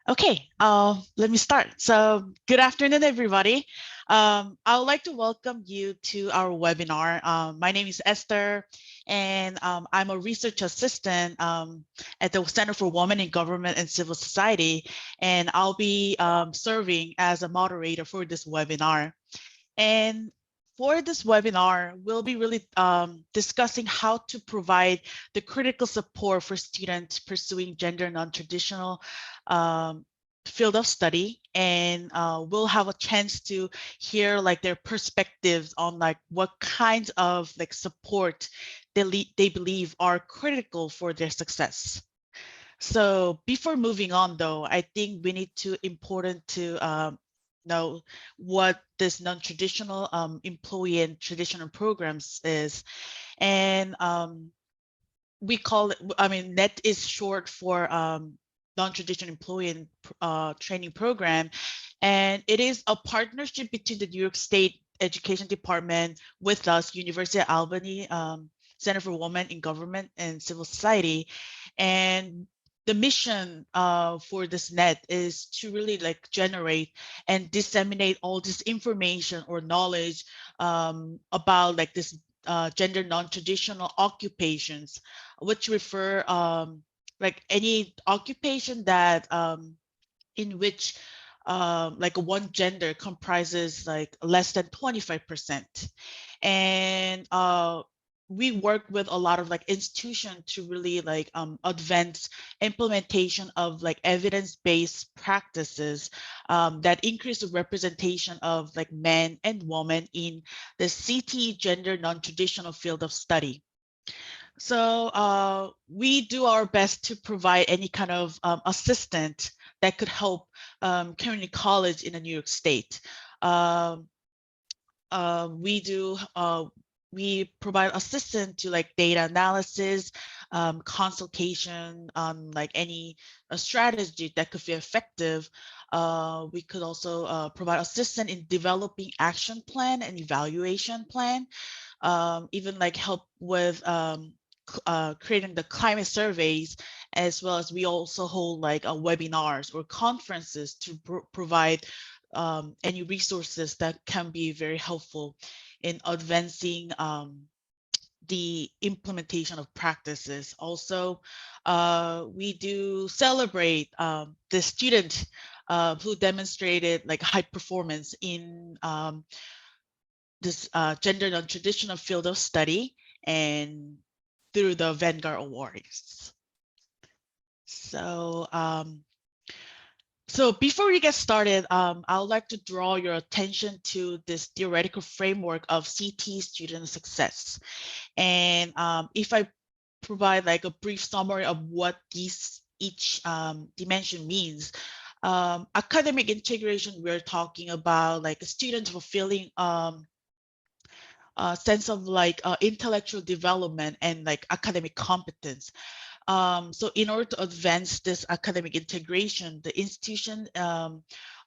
Okay, let me start. So good afternoon, everybody. I would like to welcome you to our webinar. My name is Esther, and I'm a research assistant at the Center for Women in Government and Civil Society, and I'll be serving as a moderator for this webinar. And for this webinar, we'll be really discussing how to provide the critical support for students pursuing gender non-traditional um, field of study. And we'll have a chance to hear like their perspectives on like what kinds of like support they believe are critical for their success. So before moving on, though, I think we need to important to know what this non-traditional employee and traditional programs is, and we call it. I mean, NET is short for non-traditional employee and training program, and it is a partnership between the New York State Education Department with us, University of Albany. Center for Women in Government and Civil Society, and the mission for this net is to really like generate and disseminate all this information or knowledge about like this gender non-traditional occupations, which refer like any occupation that in which like one gender comprises like less than 25%. And we work with a lot of like institutions to really like advance implementation of like evidence-based practices that increase the representation of like men and women in the CT gender non-traditional field of study. So we do our best to provide any kind of assistance that could help community college in the New York State. Um, we do we provide assistance to like data analysis, consultation on like any strategy that could be effective. We could also provide assistance in developing action plan and evaluation plan, even like help with creating the climate surveys, as well as we also hold like webinars or conferences to provide any resources that can be very helpful in advancing the implementation of practices. Also, we do celebrate the student who demonstrated like high performance in this gender non-traditional field of study and through the Vanguard Awards. So, so before we get started, I would like to draw your attention to this theoretical framework of CT student success. And if I provide like a brief summary of what these each dimension means, academic integration, we're talking about like a student fulfilling sense of like intellectual development and like academic competence. So in order to advance this academic integration, the institution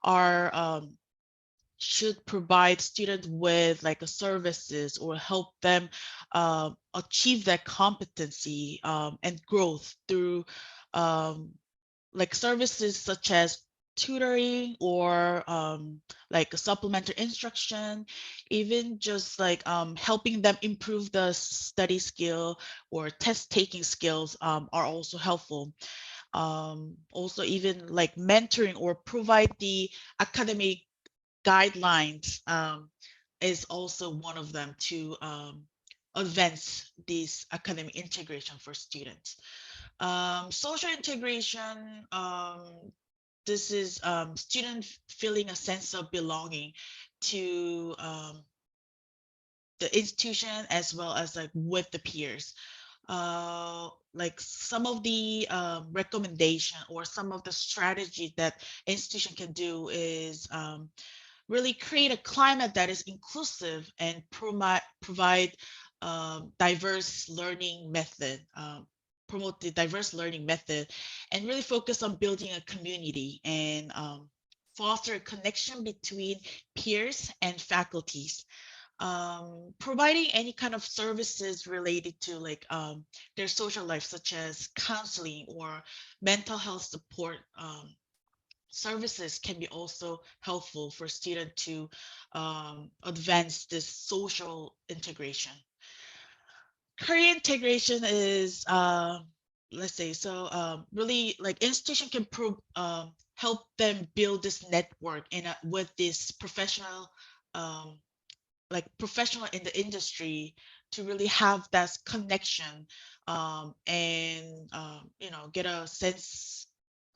are should provide students with like a services or help them achieve that competency and growth through um, like services such as tutoring or like a supplementary instruction, even just like helping them improve the study skill or test taking skills are also helpful. Also even like mentoring or provide the academic guidelines is also one of them to advance this academic integration for students. Social integration, this is students feeling a sense of belonging to the institution as well as like with the peers. Like some of the recommendation or some of the strategy that institution can do is really create a climate that is inclusive and provide diverse learning method, promote the diverse learning method, and really focus on building a community and foster a connection between peers and faculties. Providing any kind of services related to like their social life, such as counseling or mental health support, services can be also helpful for student to advance this social integration. Career integration is let's say so really like institution can help them build this network in with this um, professional in the industry to really have that connection and get a sense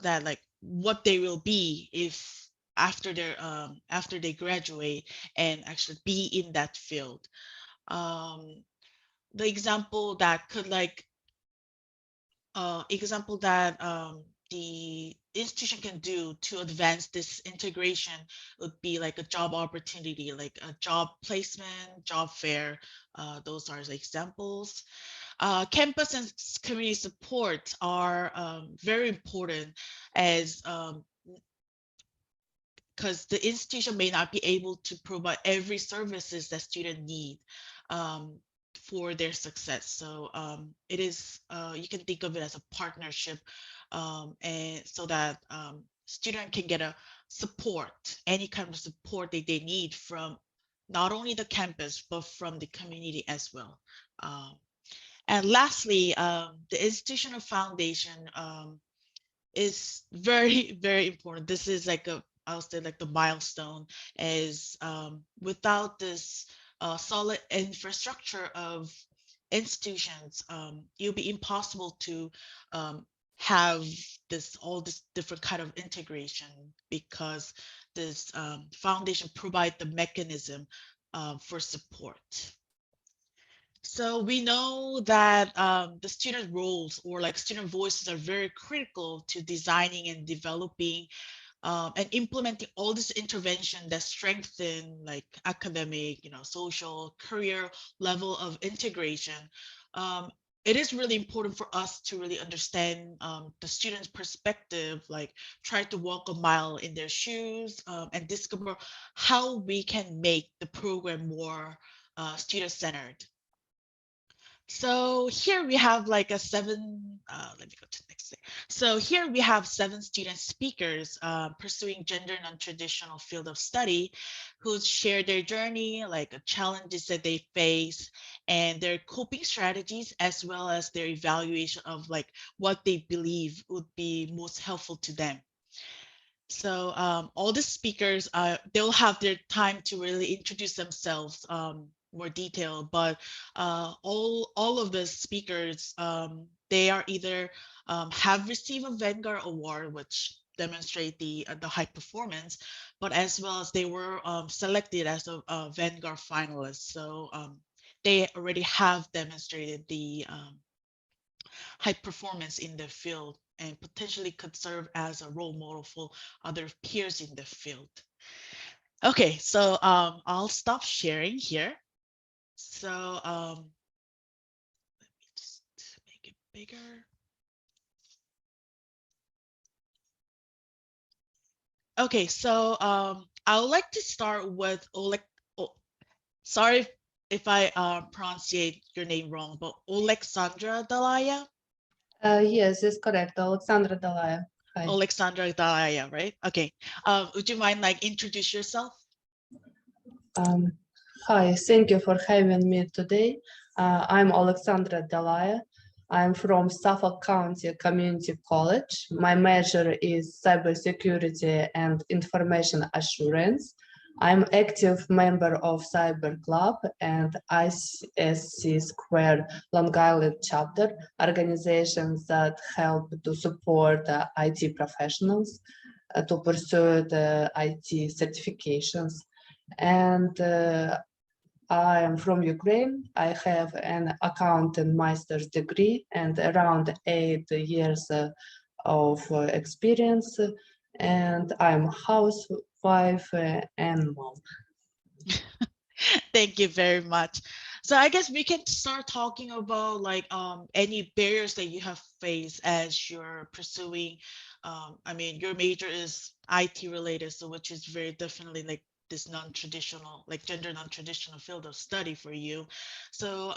that like what they will be if after they graduate and actually be in that field. The example that the institution can do to advance this integration would be like a job opportunity, like a job placement, job fair. Those are the examples. Campus and community support are very important as because the institution may not be able to provide every services that students need um, for their success. So it is you can think of it as a partnership, and so that student can get a support, any kind of support that they need from not only the campus but from the community as well. Um, and lastly, the institutional foundation. Is very very important. This is like a, I'll say like the milestone is without this solid infrastructure of institutions, it'll be impossible to um, have this all this different kind of integration because this foundation provide the mechanism for support. So we know that the student roles or like student voices are very critical to designing and developing and implementing all this intervention that strengthen like academic, social, career level of integration. Um, it is really important for us to really understand the student's perspective, like try to walk a mile in their shoes and discover how we can make the program more student-centered. So here we have like a seven, let me go to the next thing. So here we have 7 student speakers pursuing gender non-traditional field of study who share their journey, like challenges that they face and their coping strategies, as well as their evaluation of like what they believe would be most helpful to them. So all the speakers, they'll have their time to really introduce themselves more detail, but all of the speakers, they are either have received a Vanguard Award, which demonstrate the high performance, but as well as they were selected as a Vanguard finalist. So they already have demonstrated the high performance in the field and potentially could serve as a role model for other peers in the field. Okay, so I'll stop sharing here. So let me just make it bigger. Okay, so I would like to start with Oleg. Oh, sorry if I pronunciate your name wrong, but Alexandra Dalaya. Yes, that's correct. Alexandra Dalaya. Hi. Alexandra Dalaya, right? Okay. Would you mind like introduce yourself? Um, Hi, thank you for having me today. I'm Alexandra Dalaya. I'm from Suffolk County Community College. My major is cybersecurity and information assurance. I'm active member of Cyber Club and ICSC Square Long Island chapter, organizations that help to support IT professionals to pursue the IT certifications. And I am from Ukraine. I have an accounting master's degree and around 8 years of experience. And I'm housewife and mom. Thank you very much. So I guess we can start talking about like any barriers that you have faced as you're pursuing. I mean, your major is IT related, so which is very definitely like this non-traditional, like gender non-traditional field of study for you. So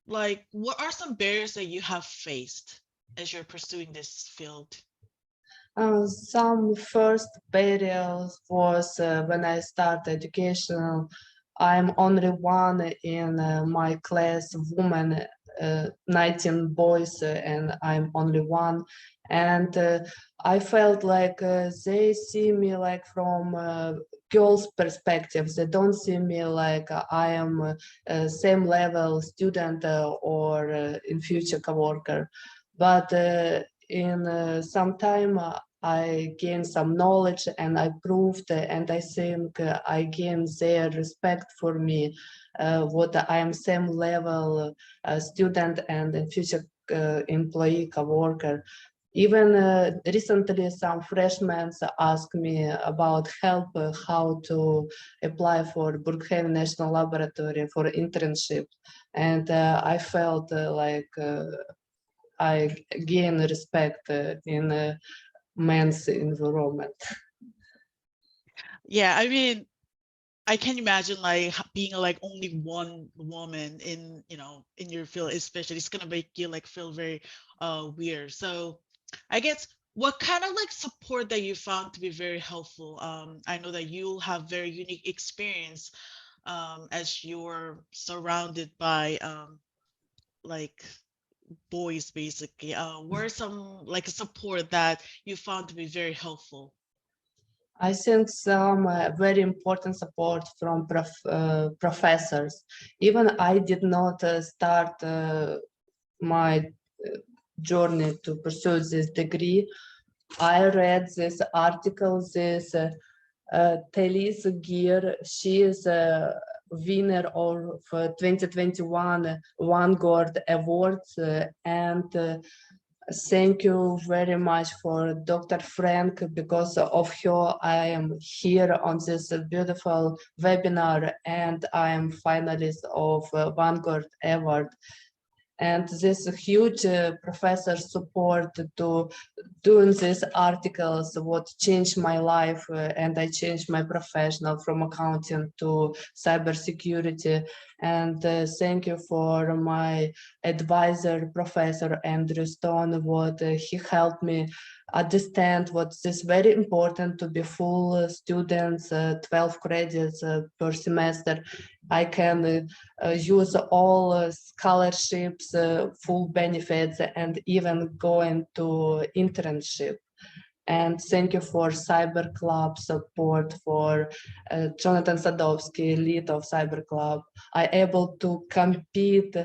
like what are some barriers that you have faced as you're pursuing this field? Some first barriers was when I start education. I'm only one in my class, woman, 19 boys, and I'm only one. And I felt like they see me like from girls' perspective. They don't see me like I am same level student or in future coworker. But in some time I gained some knowledge and I proved and I think I gained their respect for me, what I am same level student and in future employee coworker. Even recently, some freshmen asked me about help how to apply for Brookhaven National Laboratory for internship, and I felt like I gain respect in a men's environment. Yeah, I mean, I can imagine like being like only one woman in, in your field, especially it's gonna make you like feel very weird. So I guess what kind of like support that you found to be very helpful? I know that you have very unique experience as you're surrounded by like boys basically. What are some like support that you found to be very helpful? I think some very important support from professors. Even I did not start my journey to pursue this degree. I read this article, this Thalys Gear. She is a winner of 2021 Vanguard Awards, and thank you very much for Dr. Frank. Because of her, I am here on this beautiful webinar, and I am finalist of Vanguard Award. And this huge professor support to doing these articles what changed my life, and I changed my professional from accounting to cybersecurity. And thank you for my advisor, Professor Andrew Stone, what he helped me understand what is very important to be full students, 12 credits per semester. I can use all scholarships, full benefits, and even go into internship. And thank you for Cyber Club support, for Jonathan Sadowski, lead of Cyber Club. I able to compete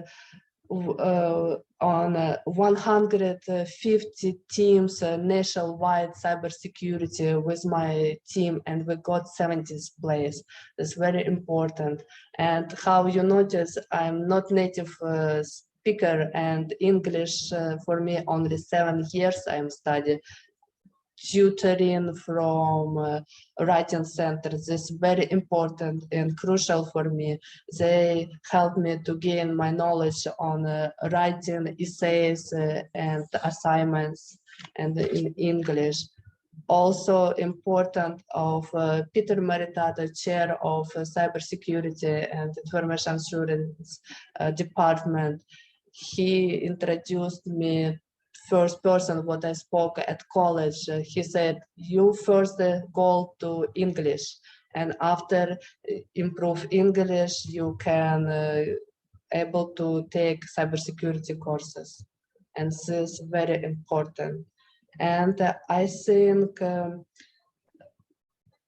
on 150 teams nationwide cybersecurity with my team, and we got 70th place. It's very important. And how you notice, I'm not native speaker, and English for me only 7 years I'm studying. Tutoring from writing centers is very important and crucial for me. They help me to gain my knowledge on writing essays and assignments and in English. Also important of Peter Maritato, chair of cybersecurity and information assurance department. He introduced me first person what I spoke at college. He said, you first go to English, and after improve English, you can able to take cybersecurity courses. And this is very important. And I think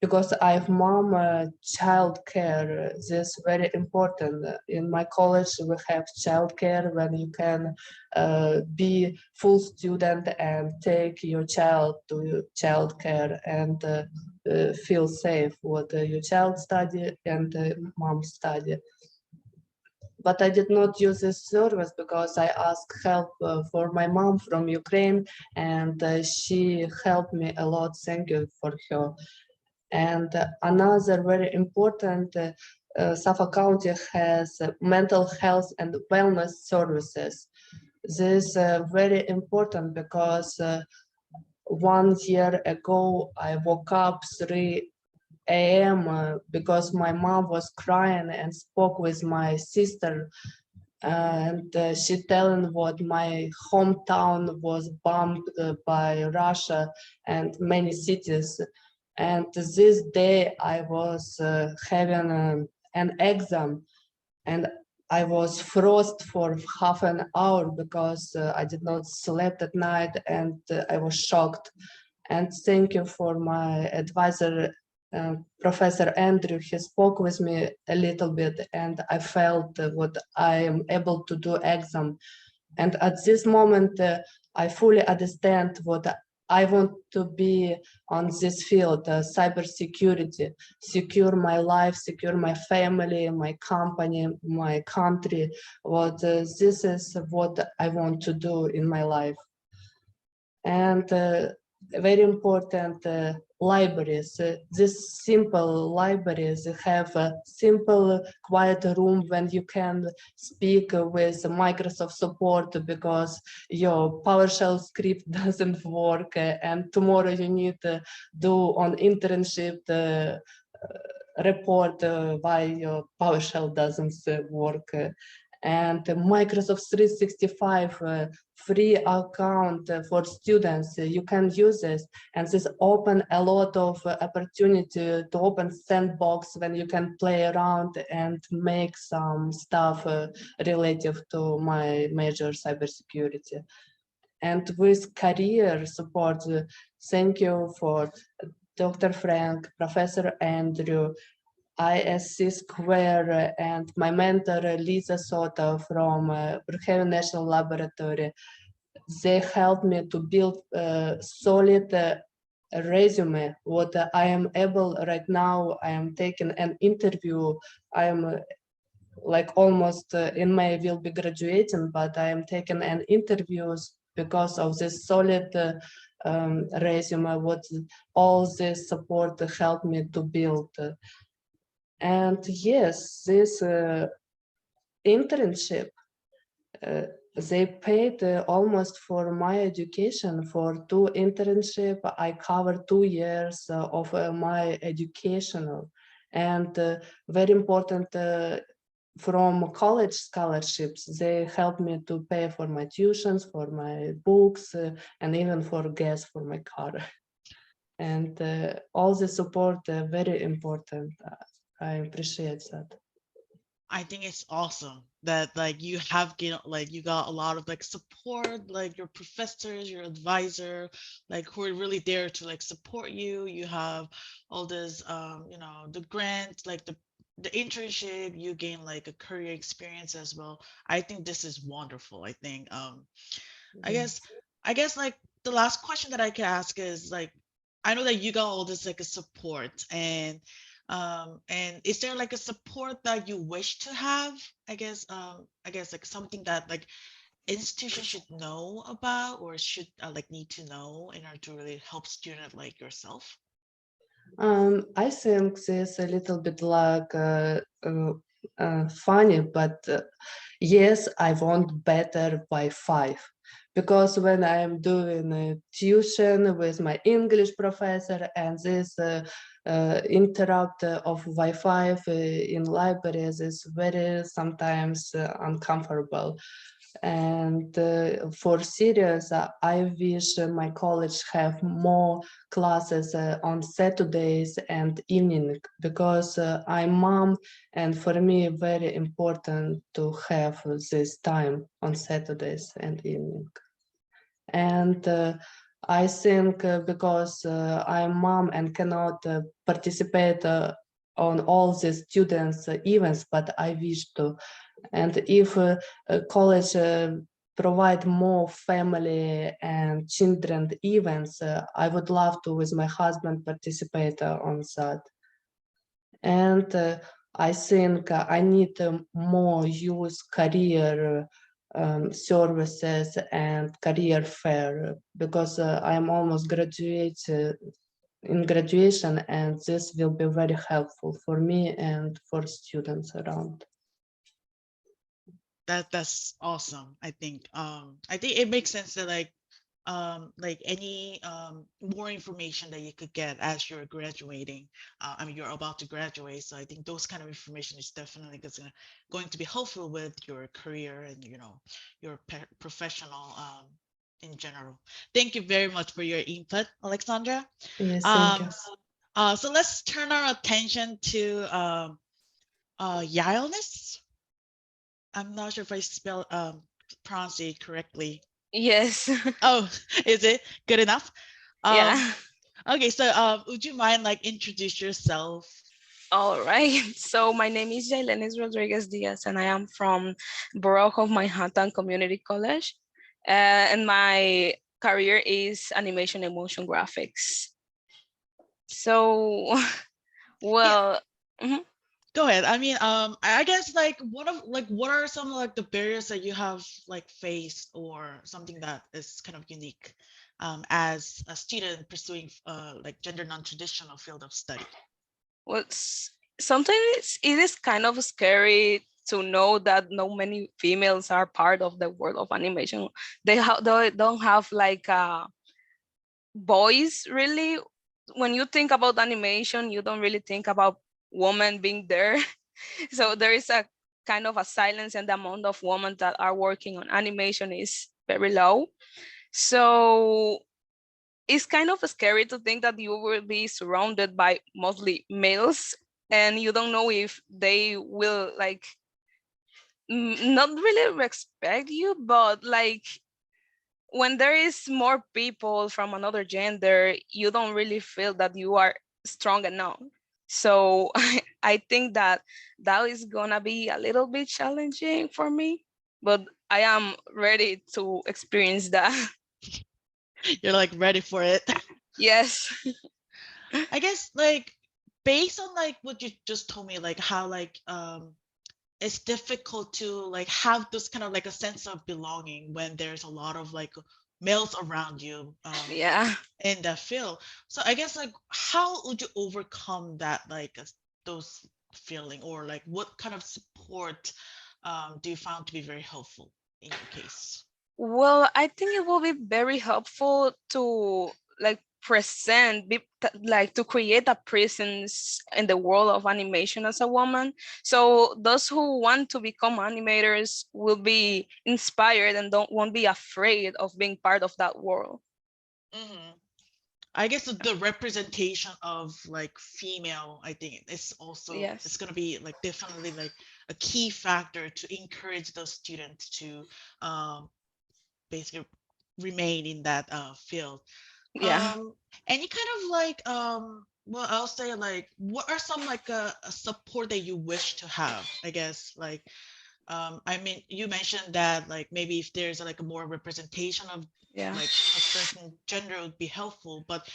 because I have mom child care, this is very important. In my college, we have child care when you can be full student and take your child to child care and feel safe what your child study and mom study. But I did not use this service because I asked help for my mom from Ukraine, and she helped me a lot. Thank you for her. And another very important, Suffolk County has mental health and wellness services. This is very important because 1 year ago I woke up 3 a.m. Because my mom was crying and spoke with my sister, and she telling what my hometown was bombed by Russia and many cities. And this day I was having an exam, and I was froze for half an hour because I did not sleep at night, and I was shocked. And thank you for my advisor, Professor Andrew. He spoke with me a little bit, and I felt what I am able to do exam. And at this moment, I fully understand what I want to be on this field, cybersecurity, secure my life, secure my family, my company, my country. This is what I want to do in my life. And very important libraries. These simple libraries have a simple, quiet room when you can speak with Microsoft support because your PowerShell script doesn't work, and tomorrow you need to do on internship report why your PowerShell doesn't work. And Microsoft 365 free account for students, you can use this, and this open a lot of opportunity to open sandbox when you can play around and make some stuff related to my major cybersecurity. And with career support, thank you for Dr. Frank, Professor Andrew, ISC Square, and my mentor Lisa Soto from Brookhaven National Laboratory. They helped me to build a solid resume. What I am able right now, I am taking an interview. I am like almost in May will be graduating, but I am taking an interviews because of this solid resume. What all this support helped me to build. And yes, this internship, they paid almost for my education for 2 internship. I covered 2 years of my educational, and very important from college scholarships. They helped me to pay for my tuitions, for my books, and even for gas for my car. And all the support very important. I appreciate that. I think it's awesome that like you have like you got a lot of like support, like your professors, your advisor, like who are really there to like support you. You have all this you know, the grant, like the internship, you gain like a career experience as well. I think this is wonderful. I think I guess I guess like the last question that I could ask is like, I know that you got all this like a support, and is there like a support that you wish to have? I guess like something that like institutions should know about or should like need to know in order to really help student like yourself. I think this a little bit like funny, but yes, I want better Wi-Fi, because when I'm doing a tuition with my English professor and this interrupt of Wi-Fi in libraries is very sometimes uncomfortable. And for serious, I wish my college have more classes on Saturdays and evening, because I'm mom, and for me very important to have this time on Saturdays and evening. And I think because I'm mom and cannot participate on all the students events, but I wish to. And if college provide more family and children events, I would love to with my husband participate on that. And I think I need more use career services and career fair, because I am almost graduate in graduation, and this will be very helpful for me and for students around. That's awesome. I think it makes sense that like like any more information that you could get as you're graduating. I mean, you're about to graduate, so I think those kind of information is definitely going to be helpful with your career and your professional in general. Thank you very much for your input, Alexandra. Yes, thank you. Um, so let's turn our attention to Yilness. I'm not sure if I pronounce it correctly. Yes. Oh, is it good enough? Um, Yeah. okay, so would you mind like introduce yourself? All right. So my name is Jailenis Rodriguez Diaz, and I am from Borough of Manhattan Community College. And my career is animation and motion graphics. So, Yeah, well, mhm. go ahead. I mean, I guess like what are some like the barriers that you have like faced or something that is kind of unique as a student pursuing like gender non-traditional field of study? Well, sometimes it is kind of scary to know that no many females are part of the world of animation. They don't have like a voice really. When you think about animation, you don't really think about women being there. So there is a kind of a silence, and the amount of women that are working on animation is very low. So it's kind of scary to think that you will be surrounded by mostly males, and you don't know if they will like not really respect you, but like when there is more people from another gender, you don't really feel that you are strong enough. So I think that that is gonna be a little bit challenging for me, but I am ready to experience that. You're like ready for it. Yes. I guess like based on like what you just told me, like how like it's difficult to like have this kind of like a sense of belonging when there's a lot of like males around you Yeah. in that field. So I guess like how would you overcome that like those feeling or like what kind of support do you found to be very helpful in your case? Well, I think it will be very helpful to like like to create a presence in the world of animation as a woman. So those who want to become animators will be inspired and don't won't be afraid of being part of that world. Hmm. I guess the representation of like female, I think it's Yes. gonna be like definitely like a key factor to encourage those students to um, basically remain in that field. Yeah. Um, any kind of like well, I'll say like what are some like a support that you wish to have? I guess like I mean, you mentioned that like maybe if there's like a more representation of Yeah. like a certain gender would be helpful, but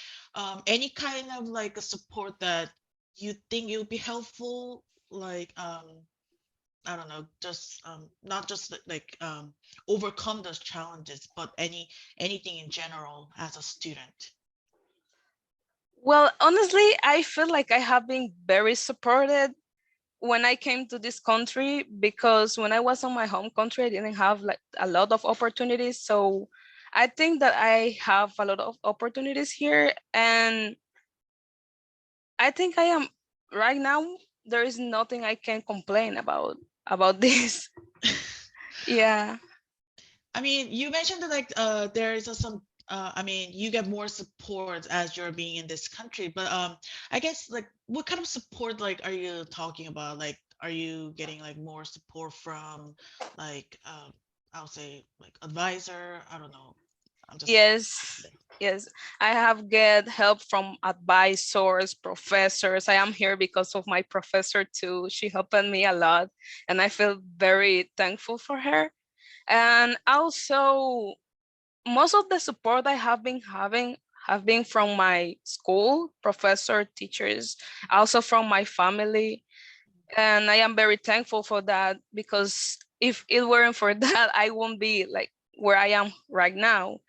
any kind of like a support that you think it would be helpful, like I don't know, just not just like overcome those challenges, but anything in general as a student. Well, honestly, I feel like I have been very supported when I came to this country, because when I was on my home country, I didn't have like a lot of opportunities. So I think that I have a lot of opportunities here, and I think I am right now. There is nothing I can complain about this. Yeah. I mean, you mentioned that like there is some I mean, you get more support as you're being in this country, but I guess like what kind of support like are you talking about? Like are you getting like more support from like I'll say like advisor? I don't know. I'm just Yes. Yes. I have get help from advisors, professors. I am here because of my professor too. She helped me a lot, and I feel very thankful for her. And also, most of the support I have been having have been from my school, professor, teachers, also from my family. And I am very thankful for that, because if it weren't for that, I won't be like where I am right now.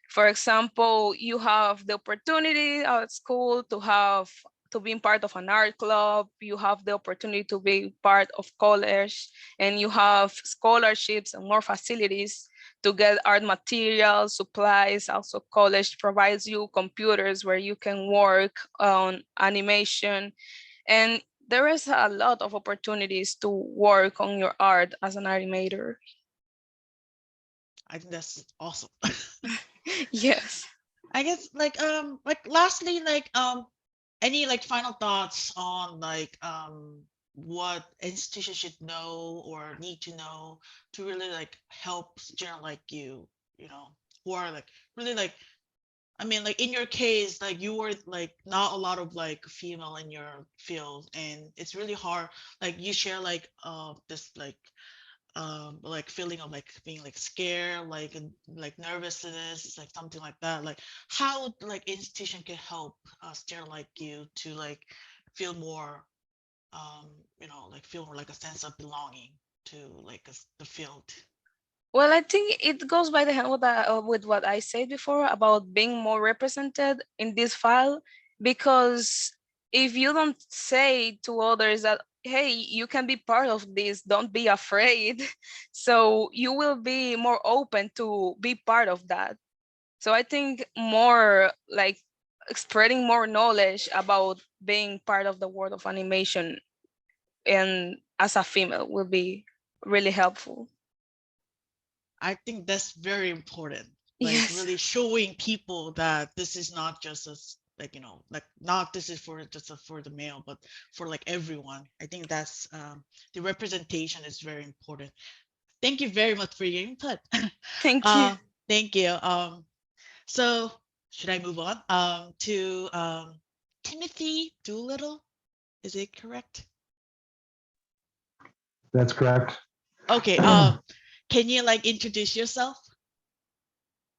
For example, you have the opportunity at school to be part of an art club, you have the opportunity to be part of college, and you have scholarships and more facilities to get art materials, supplies. Also, college provides you computers where you can work on animation. And there is a lot of opportunities to work on your art as an animator. I think that's awesome. Yes. I guess like lastly, any like final thoughts on what institutions should know or need to know to really like help students like you know, who are like really like, I mean, like in your case, like you were like not a lot of like female in your field, and it's really hard. Like you share this like feeling of like being like scared, like and like nervousness, it's like something like that. Like how like institution can help a student like you to like feel more you know, like feel more like a sense of belonging to like the field. Well, I think it goes by the hand with what I said before about being more represented in this file, because if you don't say to others that, hey, you can be part of this, don't be afraid, so you will be more open to be part of that. So I think more like spreading more knowledge about being part of the world of animation and as a female will be really helpful. I think that's very important. Like Yes. really showing people that this is not just like you know like not this is for just for the male, but for like everyone. I think that's the representation is very important. Thank you very much for your input. Thank you. uh, thank you. So should I move on to Timothy Doolittle? Is it correct? That's correct. Okay. Can you like introduce yourself?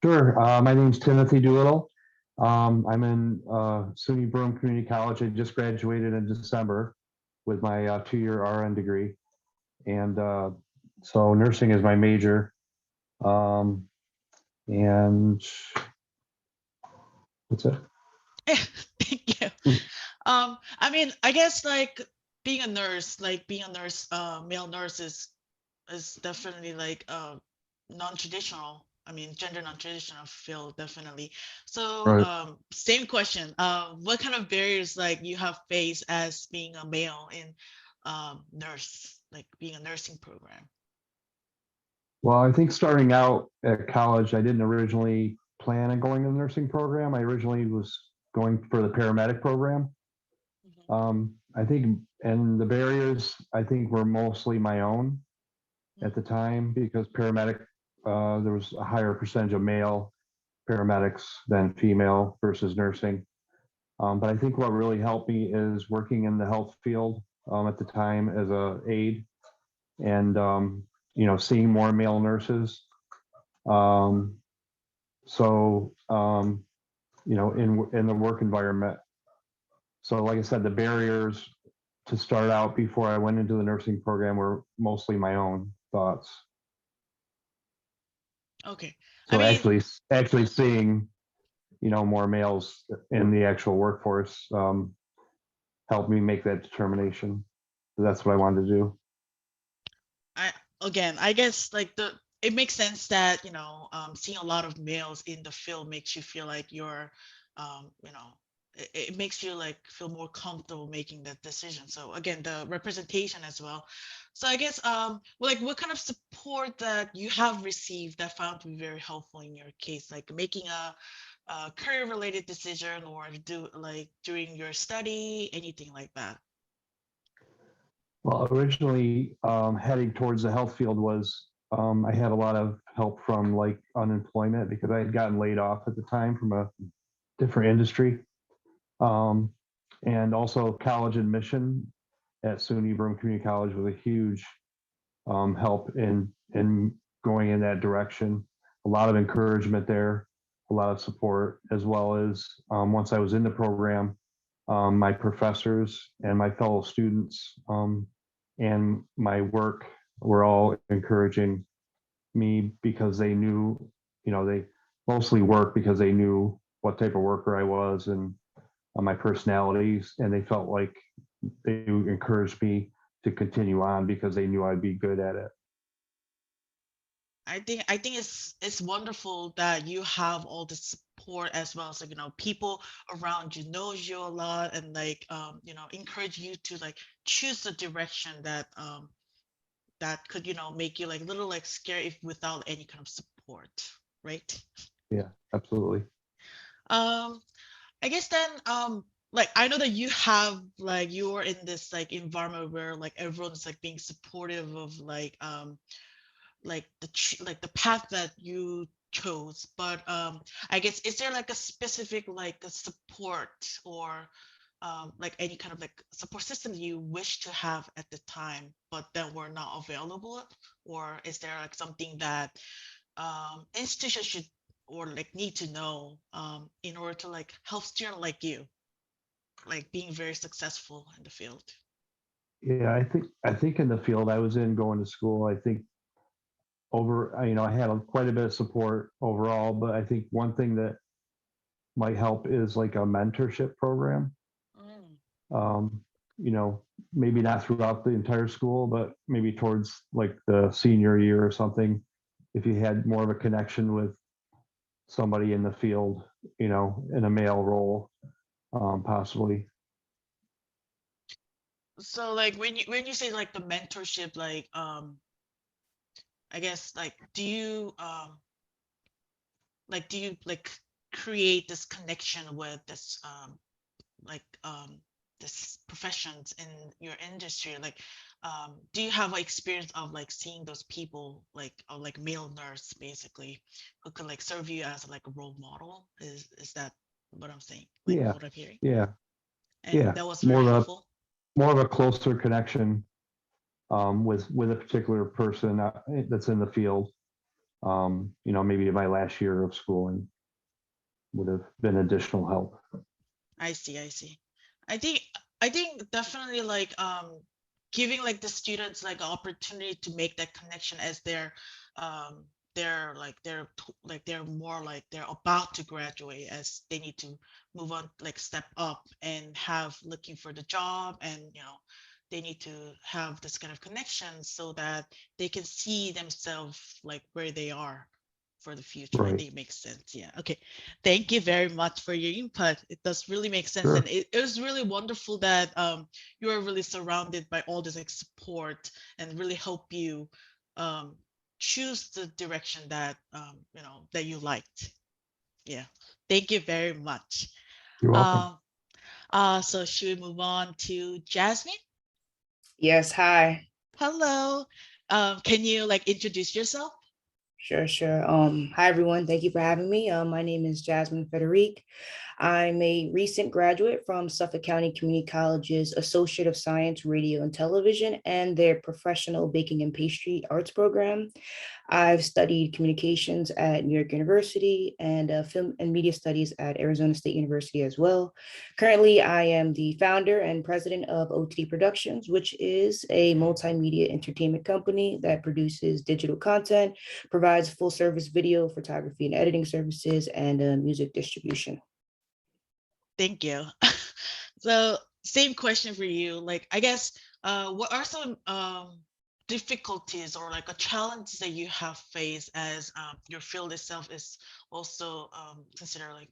Sure. My name's Timothy Doolittle. I'm in SUNY Broome Community College. I just graduated in December with my 2-year RN degree. And so nursing is my major. And that's it. Thank you. I mean, I guess like being a nurse, male nurse is definitely like non-traditional. I mean, gender non-traditional field definitely. So, Right. same question. What kind of barriers like you have faced as being a male in nurse, like being a nursing program? Well, I think starting out at college, I didn't originally plan on going to the nursing program. I originally was going for the paramedic program. Mhm. I think, and the barriers, I think, were mostly my own at the time because paramedic, there was a higher percentage of male paramedics than female versus nursing. But I think what really helped me is working in the health field at the time as a aide and, seeing more male nurses. Um, so, in the work environment. So like I said, the barriers to start out before I went into the nursing program were mostly my own thoughts. Okay. I So mean, actually seeing, more males in the actual workforce helped me make that determination. That's what I wanted to do. I guess like it makes sense that seeing a lot of males in the field makes you feel like you're it makes you like feel more comfortable making that decision. So again, the representation as well. So I guess like what kind of support that you have received that found to be very helpful in your case, like making a career related decision or do like during your study, anything like that? Well, originally heading towards the health field was I had a lot of help from like unemployment because I had gotten laid off at the time from a different industry. And also college admission at SUNY Broome Community College was a huge help in going in that direction. A lot of encouragement there, a lot of support, as well as once I was in the program, my professors and my fellow students and my work were all encouraging me because they knew, they mostly worked because they knew what type of worker I was and my personalities, and they felt like they encouraged me to continue on because they knew I'd be good at it. I think it's wonderful that you have all the support as well as like people around you knows you a lot and like encourage you to like choose the direction that that could make you like a little like scared if without any kind of support, right? Yeah, absolutely. Um, I guess then, like I know that you have like you're in this like environment where like everyone's like being supportive of like like the path that you chose. But I guess is there like a specific like a support or like any kind of like support system that you wish to have at the time, but that were not available? Or is there like something that institutions should or like need to know in order to like help students like you like being very successful in the field? Yeah, I think in the field I was in going to school, I think I had quite a bit of support overall, but I think one thing that might help is like a mentorship program. Mm, Um, maybe not throughout the entire school, but maybe towards like the senior year or something. If you had more of a connection with somebody in the field, in a male role, possibly. so like when you say like the mentorship, like I guess like do you like create this connection with like this professions in your industry, like do you have like experience of like seeing those people like or like male nurse basically who could like serve you as like a role model? Is that what I'm saying, like Yeah, what I'm hearing? yeah, And yeah. that was very More of a helpful. more of a closer connection with a particular person that's in the field. Maybe my last year of schooling would have been additional help. I see. I think definitely like giving like the students like opportunity to make that connection as um they're more like they're about to graduate, as they need to move on, like step up and have looking for the job, and they need to have this kind of connection so that they can see themselves like where they are for the future. I Right. think it makes sense. Yeah. Okay. Thank you very much for your input. It does really make sense. Sure. And it was really wonderful that you are really surrounded by all this like support and really help you um, choose the direction that that you liked. Yeah. Thank you very much. You're welcome. Um, so should we move on to Jasmine? Yes, hi. Hello. Can you like introduce yourself? Sure. Hi everyone. Thank you for having me. My name is Jasmine Federique. I'm a recent graduate from Suffolk County Community College's Associate of Science, Radio and Television, and their Professional Baking and Pastry Arts program. I've studied communications at New York University and film and media studies at Arizona State University as well. Currently, I am the founder and president of OTD Productions, which is a multimedia entertainment company that produces digital content, provides full service video, photography and editing services, and music distribution. Thank you. So same question for you. Like, I guess, what are some difficulties or like a challenge that you have faced as your field itself is also considered like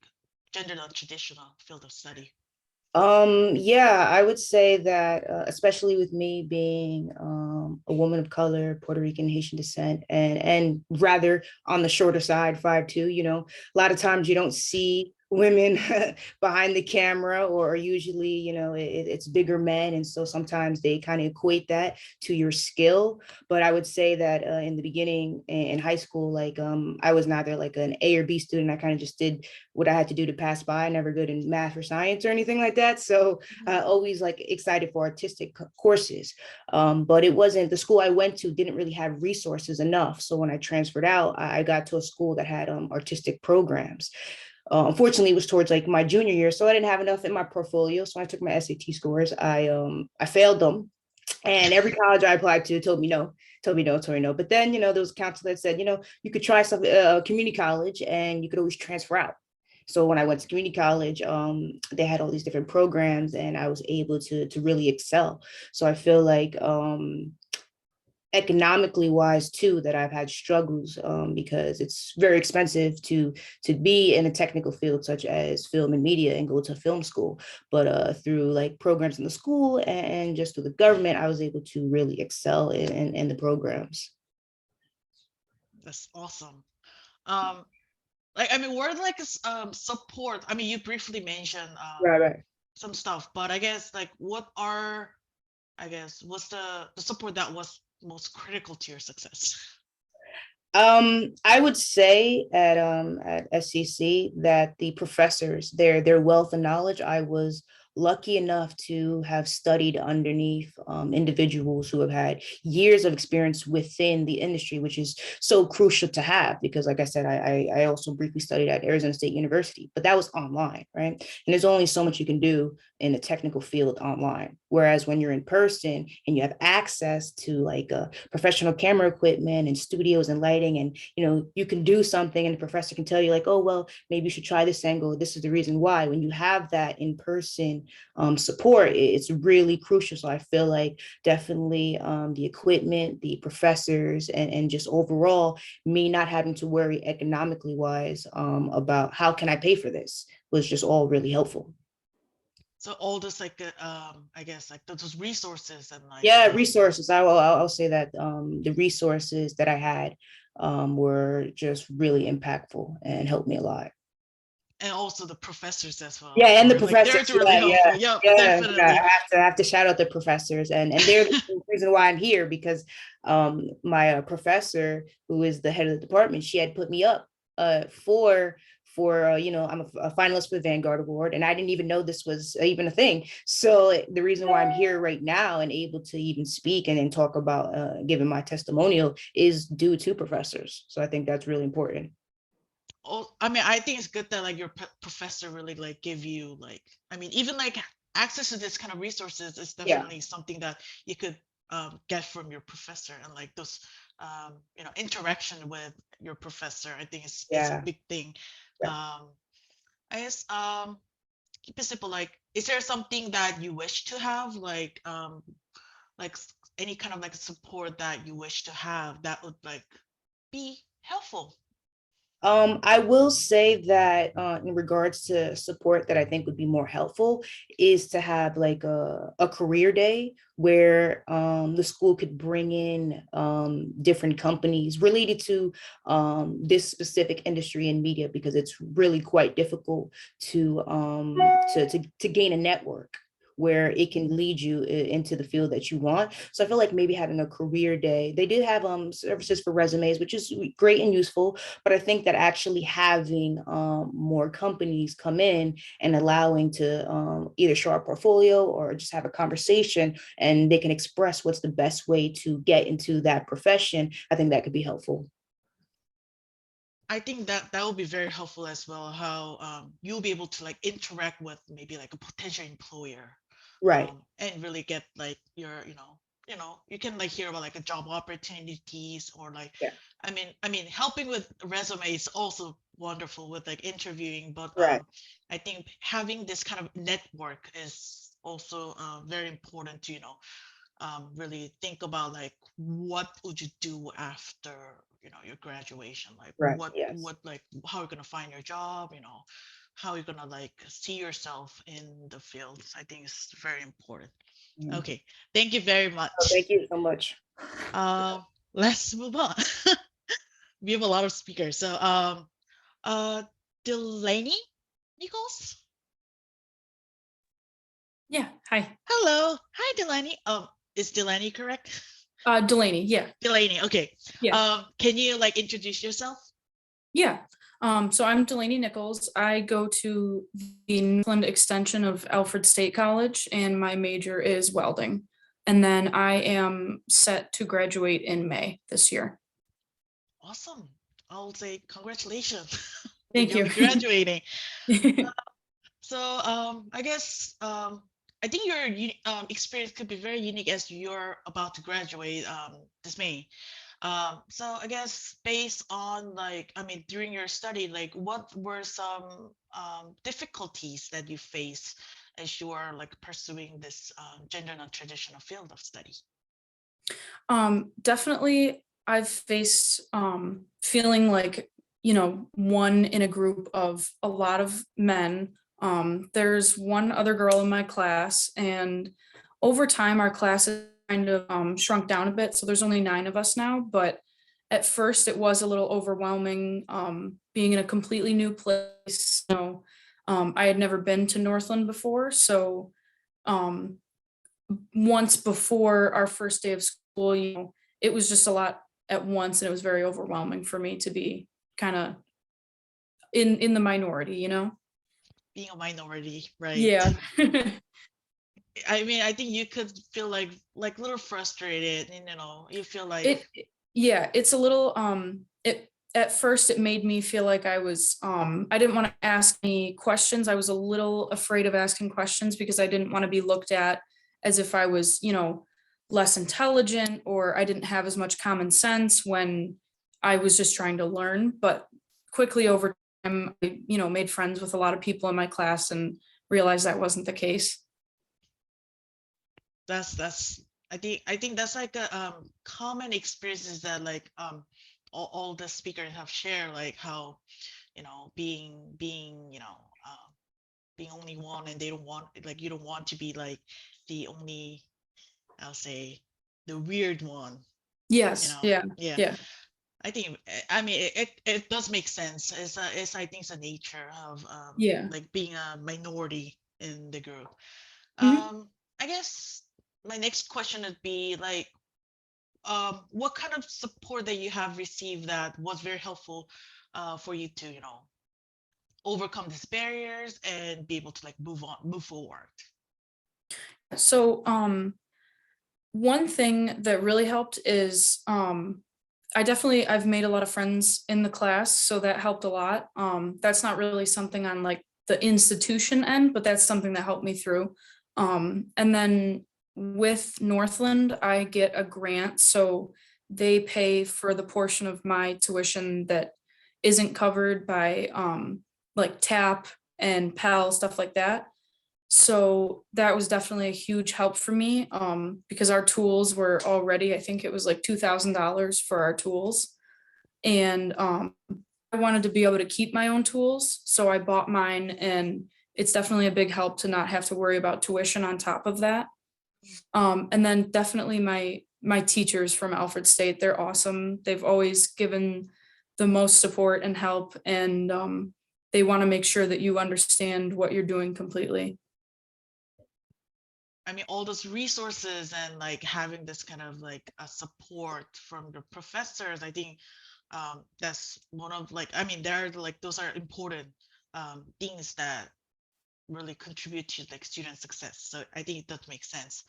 gender non-traditional field of study? Yeah, I would say that, especially with me being a woman of color, Puerto Rican, Haitian descent, and rather on the shorter side, 5'2", a lot of times you don't see women behind the camera, or usually, it's bigger men. And so sometimes they kind of equate that to your skill. But I would say that in the beginning in high school, like I was neither like an A or B student. I kind of just did what I had to do to pass by. Never good in math or science or anything like that. So always like excited for artistic courses. But it wasn't, the school I went to didn't really have resources enough. So when I transferred out, I got to a school that had artistic programs. Unfortunately, it was towards like my junior year, so I didn't have enough in my portfolio. So I took my SAT scores. I failed them, and every college I applied to told me no, told me no. But then, there was a counselor that said, you could try some community college, and you could always transfer out. So when I went to community college, they had all these different programs, and I was able to really excel. So I feel like economically wise too, that I've had struggles because it's very expensive to be in a technical field such as film and media and go to film school. But through like programs in the school and just through the government, I was able to really excel in the programs. That's awesome. Like, I mean, word like support. I mean, you briefly mentioned Right. some stuff, but I guess like what's the support that was most critical to your success? I would say at SCC that the professors, their wealth of knowledge, I was lucky enough to have studied underneath individuals who have had years of experience within the industry, which is so crucial to have because, like I said, I also briefly studied at Arizona State University, but that was online, right? And there's only so much you can do in the technical field online. Whereas when you're in person and you have access to like professional camera equipment and studios and lighting, and you can do something and the professor can tell you like, oh, well, maybe you should try this angle. This is the reason why. When you have that in person support, it's really crucial. So I feel like definitely the equipment, the professors, and just overall me not having to worry economically wise about how can I pay for this was just all really helpful. So all this like I guess like those resources and like Yeah, resources. I'll say that the resources that I had were just really impactful and helped me a lot. and also the professors as well. Yeah, and the Like they're professors. really helpful. Yeah, definitely. I have to shout out the professors, and they're the reason why I'm here because my professor, who is the head of the department, she had put me up for I'm a finalist for the Vanguard Award, and I didn't even know this was even a thing. So the reason why I'm here right now and able to even speak and then talk about giving my testimonial is due to professors. So I think that's really important. Oh, I mean, I think it's good that like your professor really like give you like, I mean, even like access to this kind of resources is Yeah. definitely something that you could get from your professor, and like those interaction with your professor, I think is a big thing. Yeah. I guess keep it simple. Like, is there something that you wish to have, like any kind of like support that you wish to have that would like be helpful? I will say that in regards to support that I think would be more helpful is to have like a career day where the school could bring in different companies related to this specific industry in media, because it's really quite difficult to gain a network where it can lead you into the field that you want. So I feel like maybe having a career day, they did have services for resumes, which is great and useful, but I think that actually having more companies come in and allowing to either show our portfolio or just have a conversation and they can express what's the best way to get into that profession, I think that could be helpful. I think that will be very helpful as well, how you'll be able to like interact with maybe like a potential employer. Right. And really get like your, you can like hear about like a job opportunities or like, Yeah. I mean, helping with resume is also wonderful with like interviewing, but Right. I think having this kind of network is also very important to, really think about like what would you do after your graduation, like Right. what Yes. like how you're gonna find your job, how you're gonna like see yourself in the field. I think it's very important. Mhm. Okay, thank you very Oh, much. thank you so much. Let's move on. We have a lot of speakers. So Delaney Nichols. Yeah, hi. Hello. Hi, Delaney. Is Delaney correct? Delaney, yeah. Delaney, okay. Yeah. Can you like introduce yourself? Yeah. So I'm Delaney Nichols. I go to the Northland extension of Alfred State College, and my major is welding. And then I am set to graduate in May this year. Awesome. I'll say congratulations. Thank you. Graduating. So I guess I think your experience could be very unique as you're about to graduate this May. So I guess based on like, I mean, during your study, like what were some difficulties that you face as you are like pursuing this gender non-traditional field of study? Definitely I've faced feeling like, one in a group of a lot of men. There's one other girl in my class, and over time our class has kind of shrunk down a bit. So there's only 9 of us now, but at first it was a little overwhelming being in a completely new place. I had never been to Northland before, so um, once before our first day of school, it was just a lot at once, and it was very overwhelming for me to be kind of in the minority. Being a minority, right? Yeah. I mean, I think you could feel like a little frustrated, and you feel like Yeah, it's a little it at first it made me feel like I didn't want to ask any questions. I was a little afraid of asking questions because I didn't want to be looked at as if I was, less intelligent, or I didn't have as much common sense when I was just trying to learn. But quickly over time, I, made friends with a lot of people in my class and realized that wasn't the case. that's I think that's like a common experiences that like all the speakers have shared, like how being being only one, and they don't want, like, you don't want to be like the only, I'll say, the weird one. Yes. Yeah. Yeah. Yeah. I think, I mean, it does make sense. It's I think it's the nature of Yeah. like being a minority in the group. Mhm. I guess my next question would be like, what kind of support that you have received that was very helpful for you to, overcome these barriers and be able to like move forward? So one thing that really helped is I've made a lot of friends in the class, so that helped a lot. That's not really something on like the institution end, but that's something that helped me through. And then with Northland, I get a grant, so they pay for the portion of my tuition that isn't covered by like TAP and Pell, stuff like that. So that was definitely a huge help for me because our tools were already, I think it was like $2,000 for our tools. And I wanted to be able to keep my own tools. So I bought mine, and it's definitely a big help to not have to worry about tuition on top of that. And then definitely my teachers from Alfred State, they're awesome. They've always given the most support and help, and they want to make sure that you understand what you're doing completely. I mean, all those resources and like having this kind of like a support from the professors, I think that's one of, like, I mean, they're like, those are important things that really contribute to like student success. So I think it does make sense.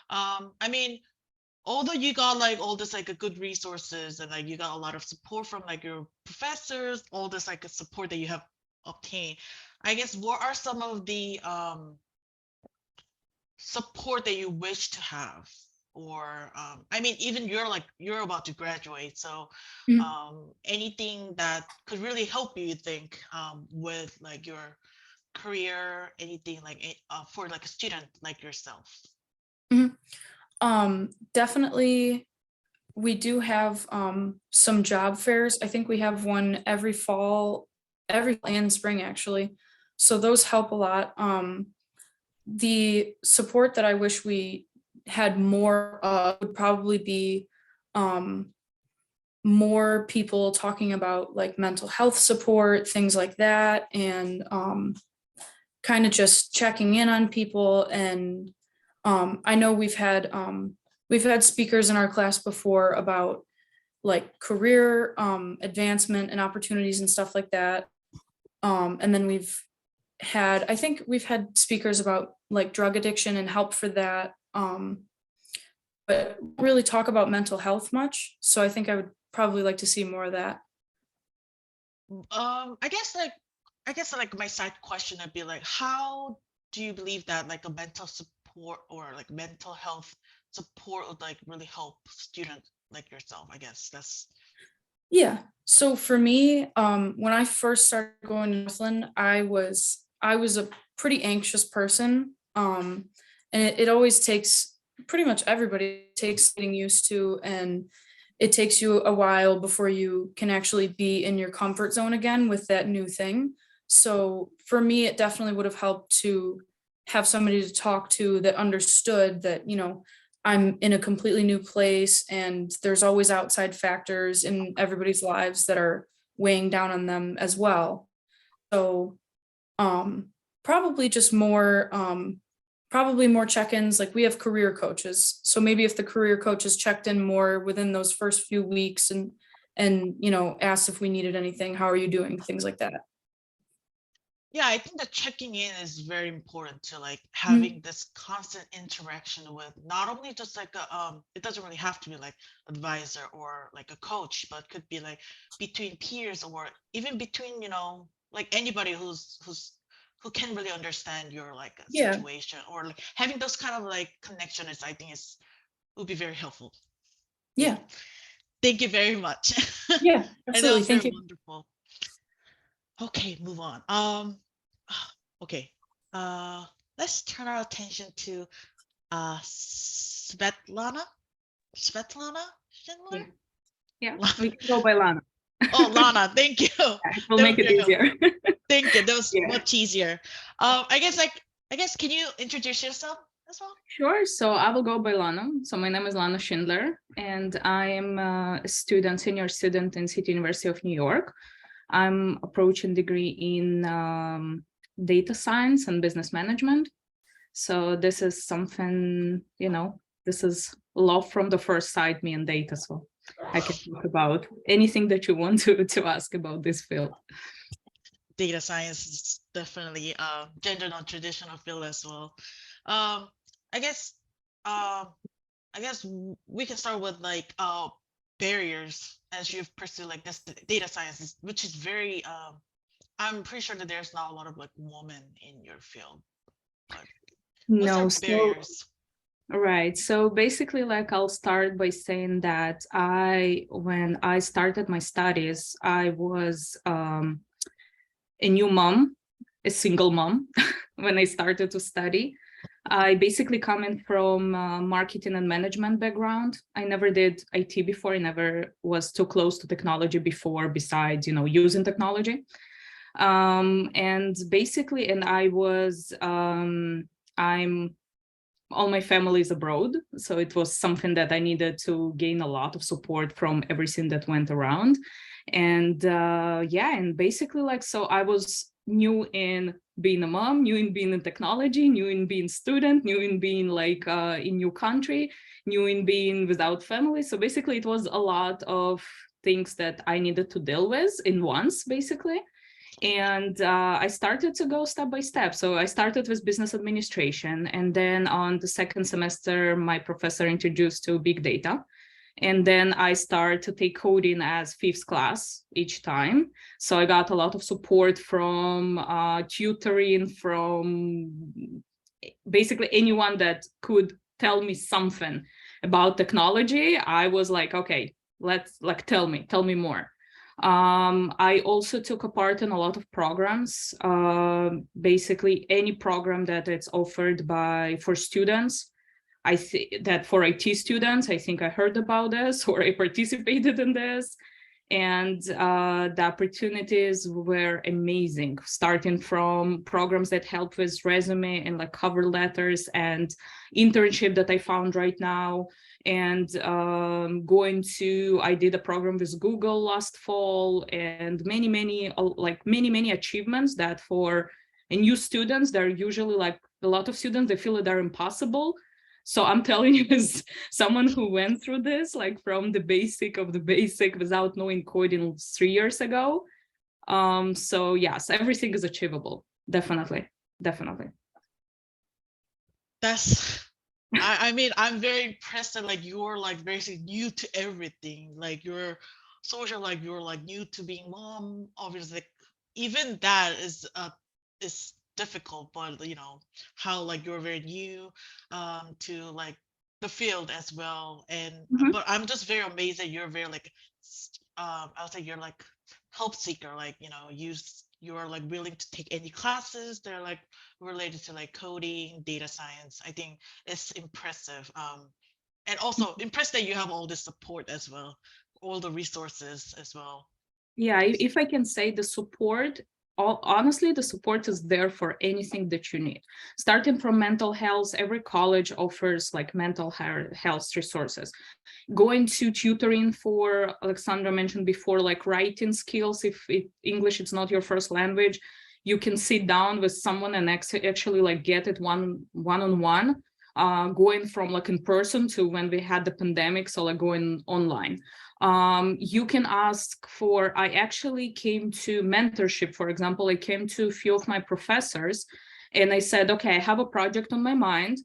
I mean, although you got like all this like a good resources, and like you got a lot of support from like your professors, all this like a support that you have obtained, I guess what are some of the support that you wish to have? Or I mean, even you're about to graduate, so Mhm. anything that could really help you, think, with like your career, anything like for like a student like yourself? Mhm. Definitely we do have some job fairs. I think we have one every fall and spring actually. So those help a lot. The support that I wish we had more would probably be um more people talking about like mental health support, things like that, and kind of just checking in on people. And I know we've had speakers in our class before about like career advancement and opportunities and stuff like that. And then I think we've had speakers about like drug addiction and help for that. But really talk about mental health much. So I think I would probably like to see more of that. I guess like my side question would be like, how do you believe that like a mental support or like mental health support would like really help students like yourself? I guess that's Yeah. So for me, when I first started going to Northland, I was a pretty anxious person. And it always takes pretty much everybody takes getting used to, and it takes you a while before you can actually be in your comfort zone again with that new thing. So for me, it definitely would have helped to have somebody to talk to that understood that, I'm in a completely new place and there's always outside factors in everybody's lives that are weighing down on them as well. So probably just more probably more check-ins. Like we have career coaches, so maybe if the career coaches checked in more within those first few weeks and asked if we needed anything, how are you doing, things like that. Yeah, I think that checking in is very important to like Mm-hmm. having this constant interaction with not only just like it doesn't really have to be like advisor or like a coach, but could be like between peers or even between, like anybody who can really understand your like Yeah. situation, or like having those kind of like connections, I think would be very helpful. Yeah. Thank you very much. Yeah, I know absolutely. it's Thank very you. wonderful. Okay, move on. Okay. Let's turn our attention to Svetlana. Svetlana Schindler? Yeah, we can go by Lana. Oh, Lana, thank you. It will That make was it very easier. helpful. Thank you. That was Yeah. much easier. I guess can you introduce yourself as well? Sure. So I will go by Lana. So my name is Lana Schindler, and I am a senior student in City University of New York. I'm approaching degree in data science and business management. So this is something, this is love from the first sight, me and data. So I can talk about anything that you want to ask about this field. Data science is definitely gender non-traditional field as well. I guess we can start with like barriers as you've pursued like this data science, which is very I'm pretty sure that there's not a lot of like women in your field. But No, what's our barriers? Right. So basically, like I'll start by saying that when I started my studies, I was a new mom, a single mom when I started to study. I basically coming from marketing and management background. I never did IT before. I never was too close to technology before, besides, using technology. And basically, and all my family is abroad. So it was something that I needed to gain a lot of support from everything that went around. And and basically so I was new in being a mom, new in being in technology, new in being student, new in being in new country, new in being without family. So basically it was a lot of things that I needed to deal with in once, basically. And I started to go step by step. So I started with business administration. And then on the second semester, my professor introduced to big data. And then I started to take coding as fifth class each time. So I got a lot of support from tutoring, from basically anyone that could tell me something about technology. I was like, okay, let's tell me more. I also took a part in a lot of programs, basically any program that it's offered for students. I think that for IT students, I think I heard about this or I participated in this. And the opportunities were amazing, starting from programs that help with resume and cover letters and internship that I found right now. And I did a program with Google last fall, and many achievements that for new students, they're usually a lot of students, they feel that they're impossible. So I'm telling you, as someone who went through this, from the basic of the basic without knowing coding 3 years ago. So yes, everything is achievable. Definitely. I mean, I'm very impressed that you're basically new to everything. You're social, you're new to being mom. Obviously, even that is difficult, but how you're very new to the field as well. And but I'm just very amazed that you're very I would say you're help seeker, you you are like willing to take any classes that are like related to like coding, data science. I think it's impressive. And also impressed that you have all this support as well, all the resources as well. Yeah, if I can say, the support, honestly, the support is there for anything that you need. Starting from mental health, every college offers like mental health resources. Going to tutoring for, Alexandra mentioned before, like writing skills. If English is not your first language, you can sit down with someone and actually like get it one-on-one. Going from like in person to when we had the pandemic, so like going online. You can ask for, I actually came to mentorship. For example, I came to a few of my professors and I said, okay, I have a project on my mind.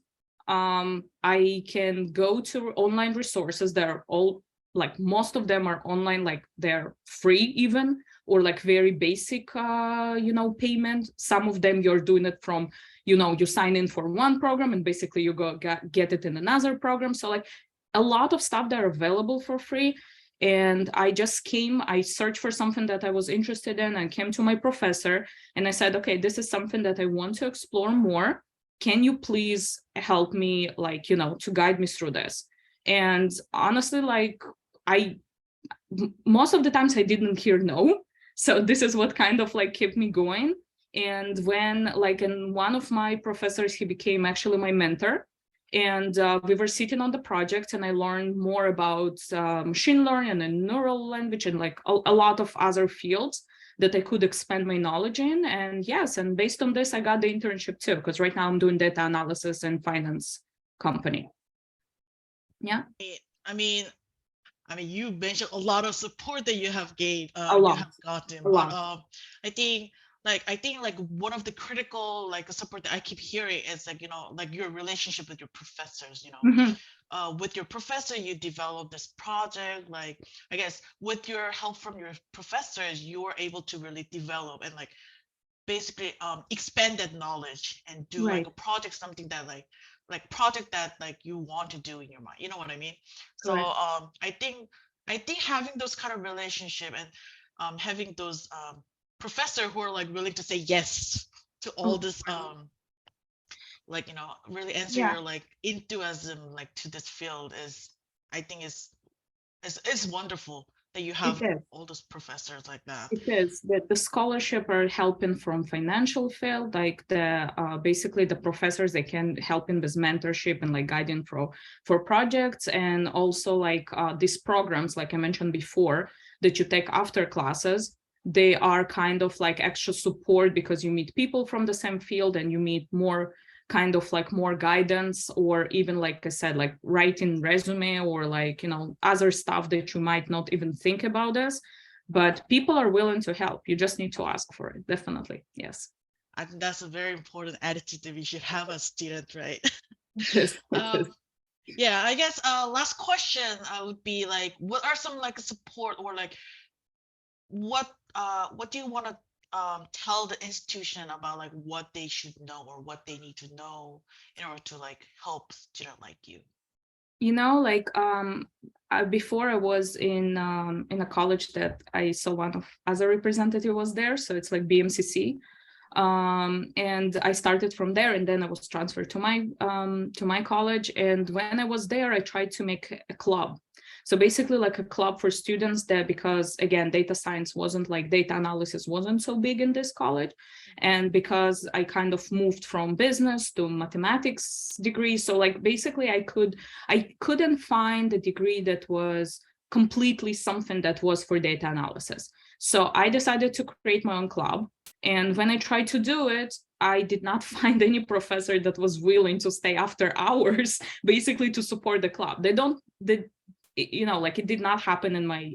I can go to online resources that are all, like most of them are online, like they're free even, or like very basic, payment. Some of them you're doing it from, you sign in for one program and basically you go get it in another program. So like a lot of stuff that are available for free. And I searched for something that I was interested in and came to my professor and I said, okay, this is something that I want to explore more. Can you please help me, like, to guide me through this? And honestly, like most of the times I didn't hear no. So this is what kind of like kept me going. And when and one of my professors, he became actually my mentor. And we were sitting on the project and I learned more about machine learning and neural language and like a lot of other fields that I could expand my knowledge in. And yes, and based on this, I got the internship too, because right now I'm doing data analysis and finance company. Yeah. I mean, you mentioned a lot of support that you have gotten, A lot. but I think one of the critical support that I keep hearing is like your relationship with your professors. With your professor, you develop this project. Like I guess with your help from your professors, you are able to really develop and basically expand that knowledge and do like a project, something that project that you want to do in your mind. You know what I mean? So I think having those kind of relationship and having those professor who are willing to say yes to all this really answer your enthusiasm to this field is, I think is wonderful that you have all those professors like that. It is that the scholarship are helping from financial field, like the basically the professors, they can help in with mentorship and guiding for projects, and also these programs, like I mentioned before, that you take after classes. They are kind of extra support because you meet people from the same field and you meet more kind of more guidance, or even like I said, writing resume or other stuff that you might not even think about this, but people are willing to help. You just need to ask for it. Definitely. Yes. I think that's a very important attitude that we should have as students, right? Yes. Yeah, I guess last question would be what are some support or what do you want to tell the institution about what they should know or what they need to know in order to help student like you? Before I was in a college that I saw one of as a representative was there, so it's BMCC, and I started from there, and then I was transferred to my college. And when I was there, I tried to make a club. So basically a club for students there, because again, data science wasn't data analysis wasn't so big in this college. And because I kind of moved from business to mathematics degree. So basically I couldn't find a degree that was completely something that was for data analysis. So I decided to create my own club. And when I tried to do it, I did not find any professor that was willing to stay after hours, basically to support the club. It did not happen in my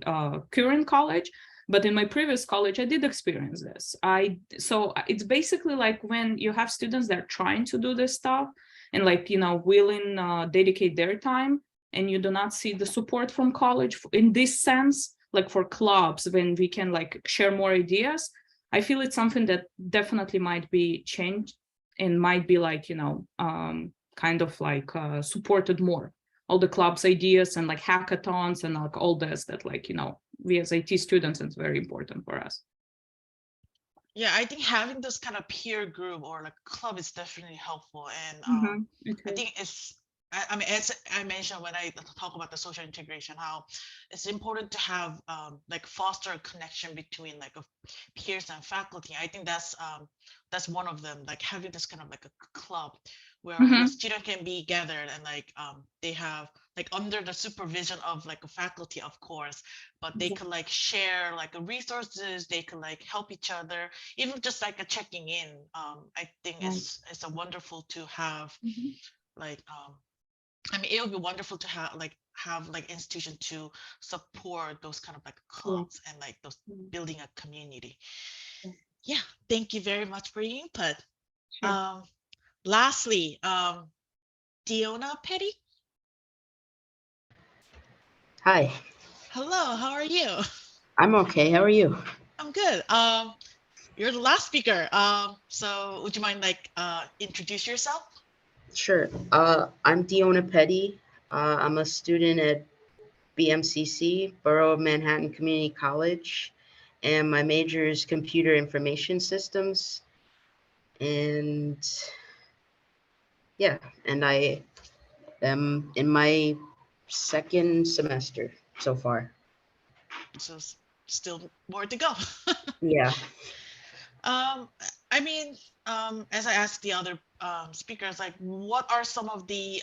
current college, but in my previous college, I did experience this. So it's basically when you have students that are trying to do this stuff and willing dedicate their time, and you do not see the support from college in this sense, for clubs, when we can share more ideas. I feel it's something that definitely might be changed and might be supported more. All the clubs ideas and hackathons and all this that we as IT students, it's very important for us. Yeah, I think having this kind of peer group or like club is definitely helpful. And It I is. think it's, I mean, as I mentioned when I talk about the social integration, how it's important to have like foster a connection between like peers and faculty. I think that's one of them, like having this kind of like a club where a Mhm. student can be gathered and like they have like under the supervision of like a faculty, of course, but they could like share like resources, they could like help each other, even just like a checking in. I think Right. it's a wonderful to have Mhm. like I mean, it would be wonderful to have like institution to support those kind of like Yeah. clubs and like those Mm. building a community. Yeah. Yeah, thank you very much for your input. Sure. Lastly, Diona Petty. Hi, Hello, how are you? I'm okay. How are you? I'm good. You're the last speaker. So would you mind like introduce yourself? Sure. I'm Diona Petty. I'm a student at BMCC, Borough of Manhattan Community College, and my major is computer information systems. And yeah, and I am in my second semester so far. So still more to go. Yeah. Um, I mean, as I asked the other speakers, like, what are some of the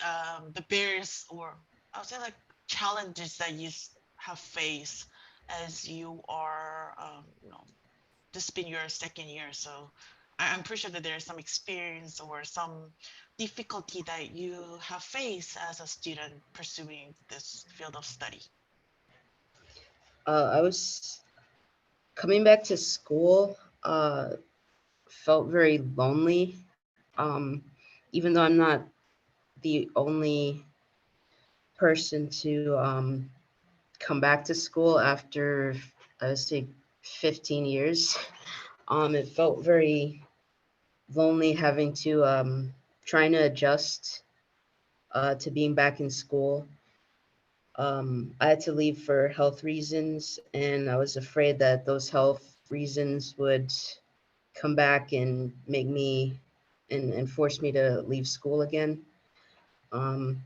barriers or I would say like challenges that have faced as you are, this has been your second year, so I'm pretty sure that there's some experience or some difficulty that you have faced as a student pursuing this field of study. I was coming back to school, felt very lonely. Even though I'm not the only person to come back to school after, I would say, 15 years. It felt very lonely having to trying to adjust to being back in school. I had to leave for health reasons, and I was afraid that those health reasons would come back and make me and force me to leave school again. Um,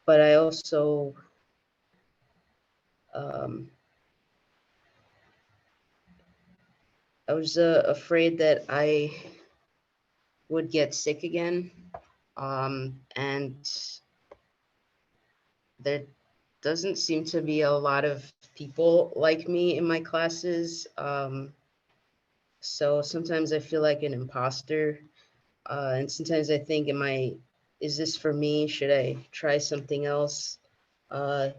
but I also um, I was afraid that I would get sick again. And there doesn't seem to be a lot of people like me in my classes. So sometimes I feel like an imposter. And sometimes I think, is this for me? Should I try something else? Uh,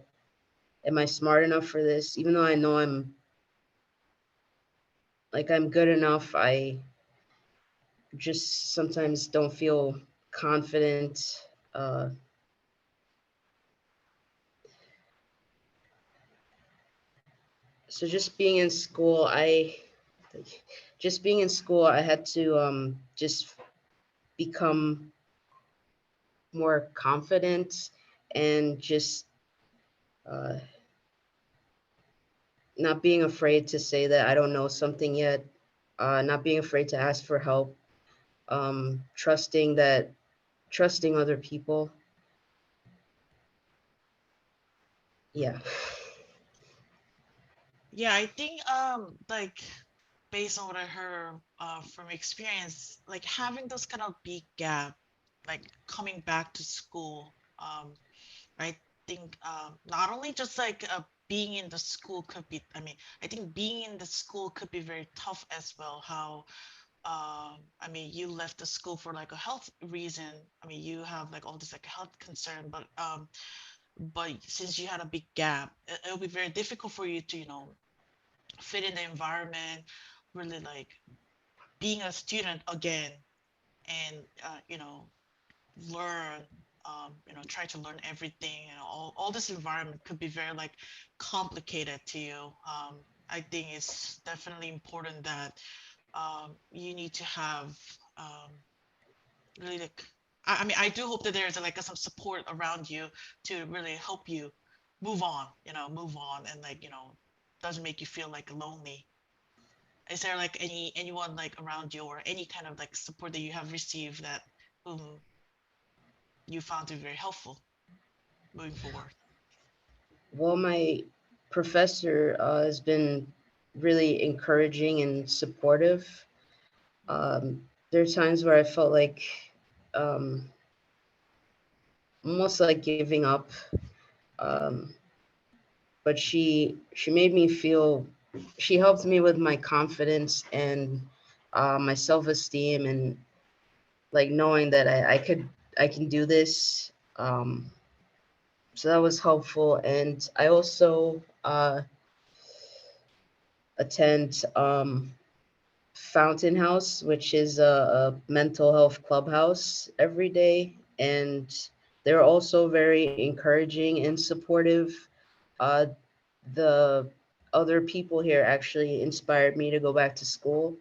am I smart enough for this? Even though I know I'm good enough, I just sometimes don't feel confident. So just being in school, I had to just become more confident and just uh, not being afraid to say that I don't know something yet, not being afraid to ask for help, trusting other people. Yeah. Yeah, I think like based on what I heard from experience, like having those kind of big gap, like coming back to school, I think not only just like being in the school could be, I mean, I think being in the school could be very tough as well. How I mean, you left the school for like a health reason. I mean, you have like all this like health concern, but since you had a big gap, it'll be very difficult for you to, fit in the environment, really like being a student again, and learn, try to learn everything, and all this environment could be very like complicated to you. I think it's definitely important that you need to have really like I mean, I do hope that there's like some support around you to really help you move on, move on, and like, doesn't make you feel like lonely. is there like anyone like around you or any kind of like support that you have received that you found to be very helpful moving forward? Well, my professor has been really encouraging and supportive. There are times where I felt like um, almost like giving up, um, but she made me feel. She helped me with my confidence and my self-esteem, and like knowing that I can do this. So that was helpful, and I also attend Fountain House, which is a mental health clubhouse every day. And they're also very encouraging and supportive. Uh, the other people here actually inspired me to go back to school,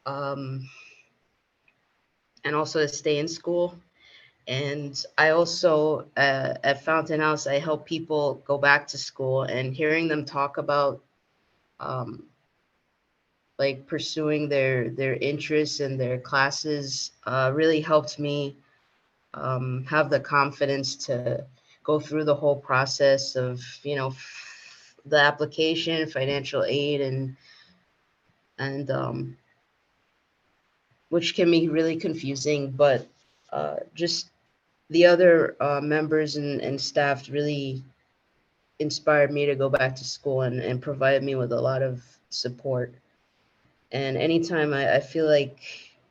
um, and also to stay in school. And I also, at Fountain House, I help people go back to school, and hearing them talk about um, like pursuing their interests and their classes really helped me have the confidence to go through the whole process of the application, financial aid, and which can be really confusing, but just the other members and staff really inspired me to go back to school and provided me with a lot of support. And anytime I feel like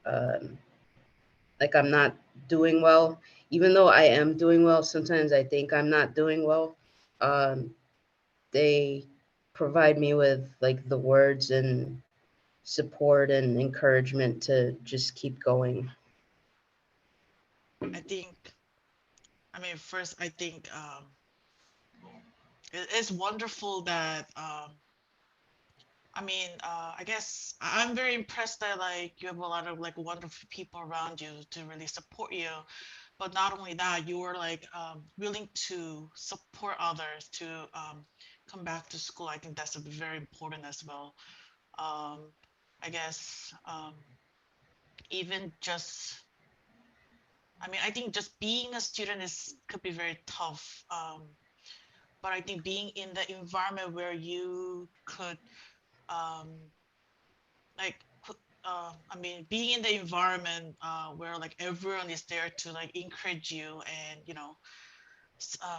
I'm not doing well, even though I am doing well, sometimes I think I'm not doing well. Um, they provide me with like the words and support and encouragement to just keep going. I think, I mean, first, I think it's wonderful that I mean, I guess I'm very impressed that like you have a lot of like wonderful people around you to really support you. But not only that, you were like willing to support others to come back to school. I think that's very important as well. Um, I guess even just, I mean, I think just being a student is could be very tough. But I think being in the environment where you could um, like I mean, being in the environment where like everyone is there to like encourage you and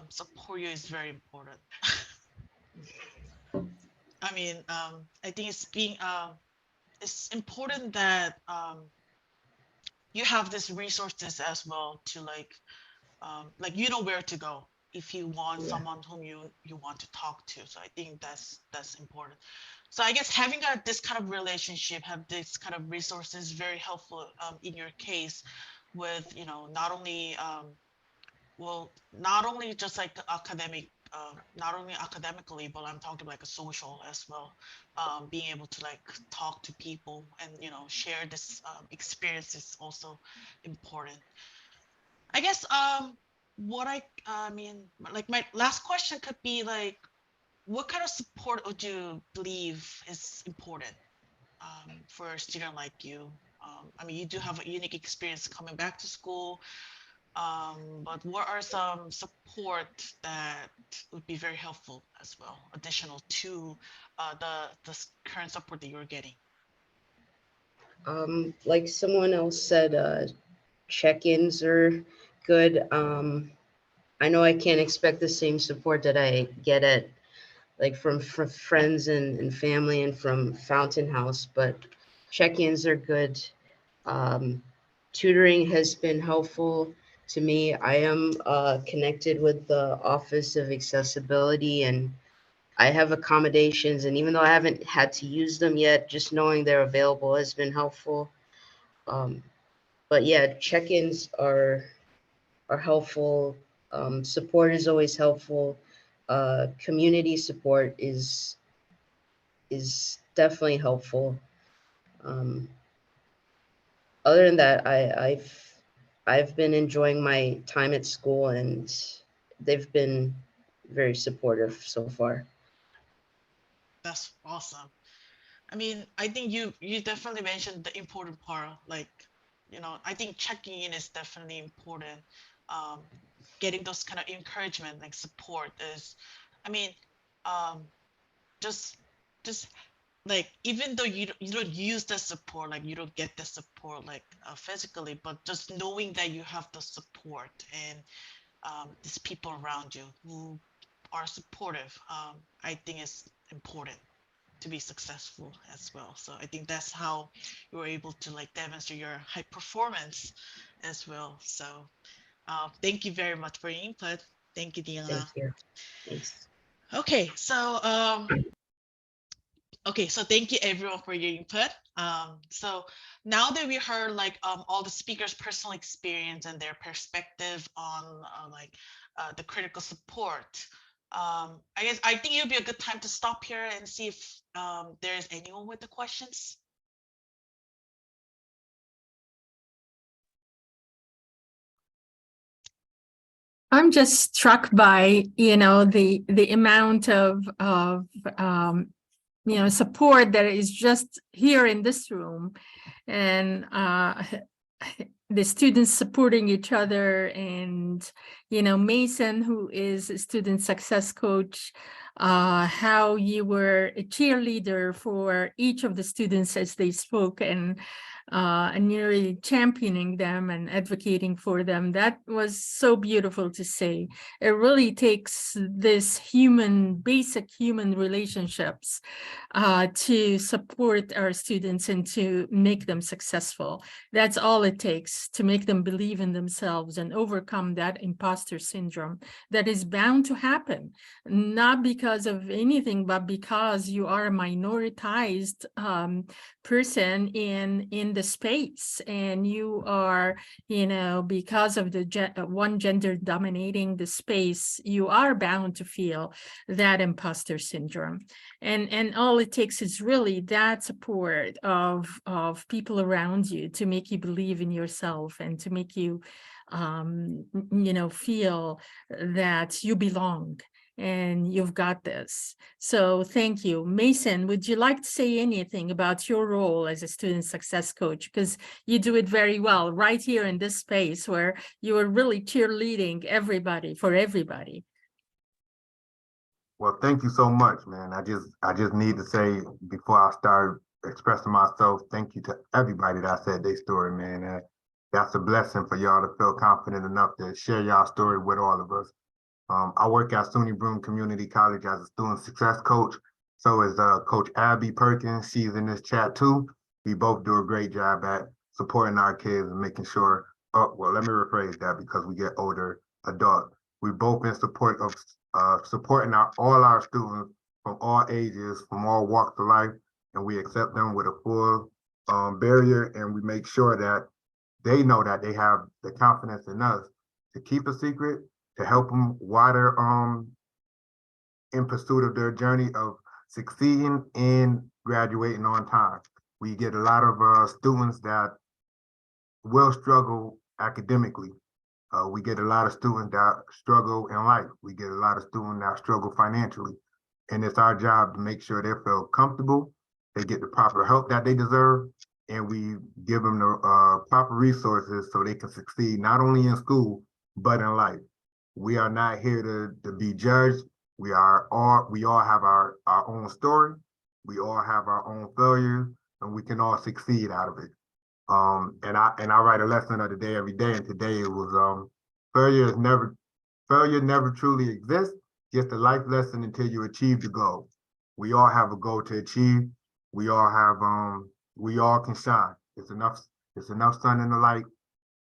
support you is very important. I mean, I think it's important that you have these resources as well to like you know where to go if you want Yeah. someone whom you want to talk to. So I think that's important. So I guess having this kind of relationship, have this kind of resources, very helpful in your case, with not only not only just like academic, not only academically, but I'm talking like a social as well. Being able to like talk to people and share this experience is also important. I guess what I mean, like my last question could be like, what kind of support would you believe is important for a student like you? I mean, you do have a unique experience coming back to school, but what are some support that would be very helpful as well, additional to the current support that you're getting? Like someone else said, check-ins are good. I know I can't expect the same support that I get at like from friends and family and from Fountain House, but check-ins are good. Um, Tutoring has been helpful to me. I am connected with the Office of Accessibility, and I have accommodations. And even though I haven't had to use them yet, just knowing they're available has been helpful. Um, but yeah, check-ins are helpful. Support is always helpful. Community support is definitely helpful. Um, Other than that, I've been enjoying my time at school, and they've been very supportive so far. That's awesome. I mean, I think you definitely mentioned the important part. Like, I think checking in is definitely important. Um, Getting those kind of encouragement, like support, is, I mean, um, just just like, even though you don't use the support, like you don't get the support like physically, but just knowing that you have the support, and these people around you who are supportive, I think is important to be successful as well. So I think that's how you were able to like demonstrate your high performance as well. So thank you very much for your input. Thank you, Thank Diana. you. Thanks. Okay, so thank you everyone for your input. So now that we heard like all the speakers' personal experience and their perspective on the critical support, I think it'll be a good time to stop here and see if there's anyone with the questions. I'm just struck by, the amount of support that is just here in this room, and the students supporting each other, and Mason, who is a student success coach, how you were a cheerleader for each of the students as they spoke, and you're really championing them and advocating for them. That was so beautiful to see. It really takes this basic human relationships to support our students and to make them successful. That's all it takes to make them believe in themselves and overcome that imposter syndrome that is bound to happen, not because of anything, but because you are a minoritized person in the space, and you are, because of the one gender dominating the space, you are bound to feel that imposter syndrome. And all it takes is really that support of people around you to make you believe in yourself, and to make you feel that you belong and you've got this. So thank you. Mason, would you like to say anything about your role as a student success coach? Because you do it very well right here in this space where you are really cheerleading everybody for everybody. Well, thank you so much, man. I just need to say before I start expressing myself, thank you to everybody that said their story, man. That's a blessing for y'all to feel confident enough to share y'all story with all of us. I work at SUNY Broome Community College as a student success coach. So is Coach Abby Perkins. She's in this chat too. We both do a great job at supporting our kids and making sure, well, let me rephrase that because we get older adults. We've both been support of supporting all our students from all ages, from all walks of life, and we accept them with a full barrier, and we make sure that they know that they have the confidence in us to keep a secret, to help them while they're in pursuit of their journey of succeeding and graduating on time. We get a lot of students that will struggle academically. We get a lot of students that struggle in life. We get a lot of students that struggle financially. And it's our job to make sure they feel comfortable, they get the proper help that they deserve, and we give them the proper resources so they can succeed not only in school, but in life. We are not here to be judged. We all have our own story. We all have our own failures, and we can all succeed out of it. And I write a lesson of the day every day, and today it was failure never truly exists, just a life lesson until you achieve the goal. We all have a goal to achieve. We all can shine. It's enough sun in the light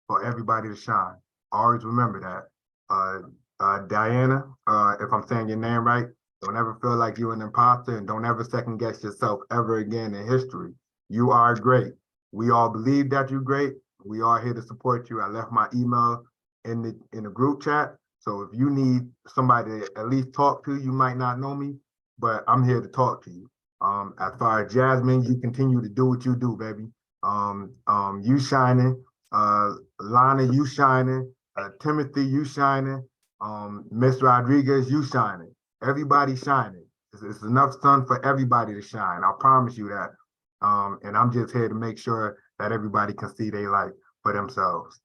for everybody to shine. Always remember that. Diana, if I'm saying your name right, don't ever feel like you're an imposter, and don't ever second guess yourself ever again in history. You are great. We all believe that you're great. We are here to support you. I left my email in the group chat. So if you need somebody to at least talk to, you might not know me, but I'm here to talk to you. As far as Jasmine, you continue to do what you do, baby. You shining. Lana, you shining. Timothy, you shining. Miss Rodriguez, you shining. Everybody shining. It's enough sun for everybody to shine. I promise you that. And I'm just here to make sure that everybody can see their light for themselves.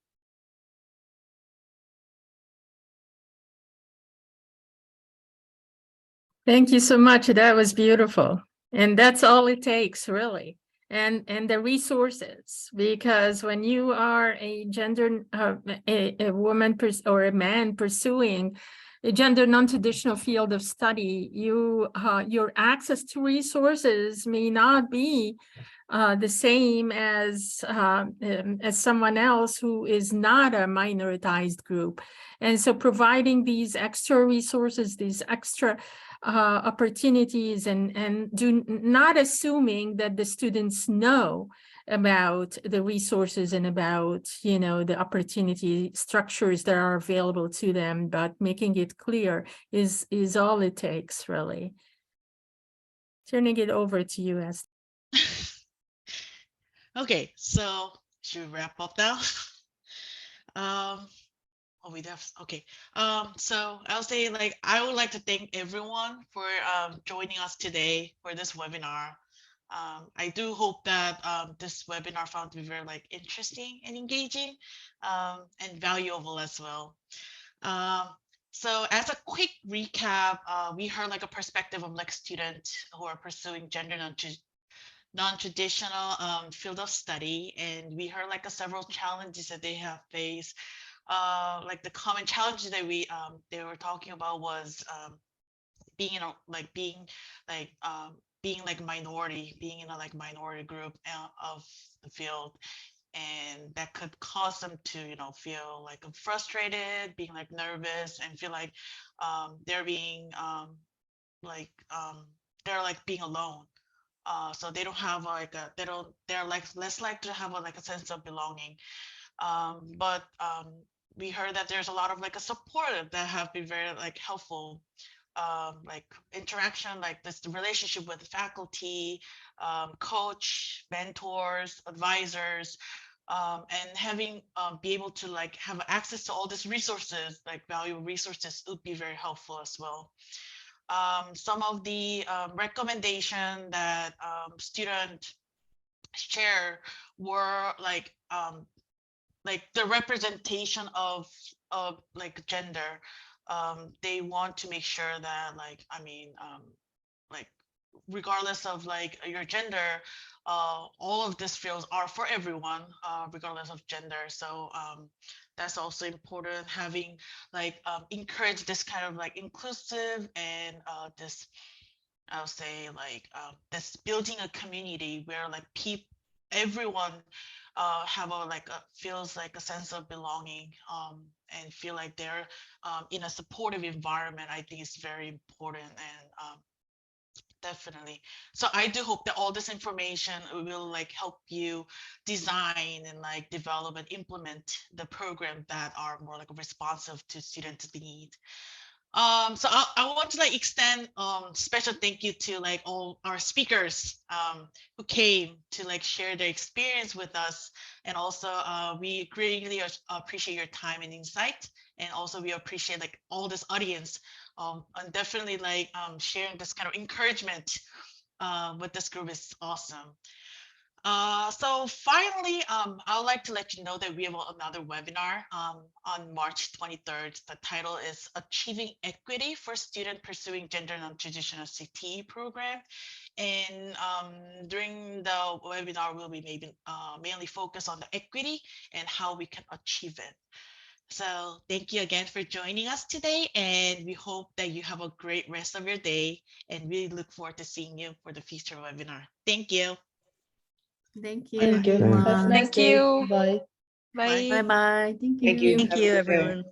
Thank you so much. That was beautiful. And that's all it takes, really. And the resources, because when you are a gender, a woman or a man pursuing a gender non-traditional field of study, your access to resources may not be the same as someone else who is not a minoritized group. And so providing these extra resources, these extra opportunities, and not assuming that the students know about the resources and about, you know, the opportunity structures that are available to them, but making it clear is all it takes, really. Turning it over to you, Esther. Okay, so should we wrap up now? Okay. So I'll say, like, I would like to thank everyone for joining us today for this webinar. I do hope that this webinar found to be very interesting and engaging, and valuable as well. So as a quick recap, we heard a perspective of students who are pursuing gender non-traditional field of study, and we heard several challenges that they have faced. The common challenges that they were talking about was being in a being minority, being in a minority group of the field, and that could cause them to feel frustrated, being nervous, and feel they're being they're being alone. So they don't have they're less likely to have a sense of belonging. But we heard that there's a lot of a support that have been very helpful, interaction, this relationship with faculty, coach, mentors, advisors, and having be able to have access to all these resources, valuable resources, would be very helpful as well. Some of the recommendation that students share were the representation of gender. They want to make sure that regardless of your gender, all of these fields are for everyone, regardless of gender. So that's also important, having encourage this kind of inclusive and this, I'll say this building a community where everyone have feels a sense of belonging, and feel they're in a supportive environment. I think it's very important, and definitely. So I do hope that all this information will help you design and develop and implement the program that are more responsive to students' need. So I want to extend special thank you to all our speakers who came to share their experience with us, and also we greatly appreciate your time and insight, and also we appreciate all this audience, and definitely sharing this kind of encouragement with this group is awesome. So finally, I would like to let you know that we have another webinar on March 23rd. The title is Achieving Equity for Students Pursuing Gender Non-Traditional CTE Program. And during the webinar, we'll be mainly focused on the equity and how we can achieve it. So thank you again for joining us today, and we hope that you have a great rest of your day, and we look forward to seeing you for the future webinar. Thank you. Thank you. Thank you. Have a everyone. nice Thank day. you. Bye. Bye. Bye-bye. Thank you. Thank you. Thank Have a you, good day. everyone.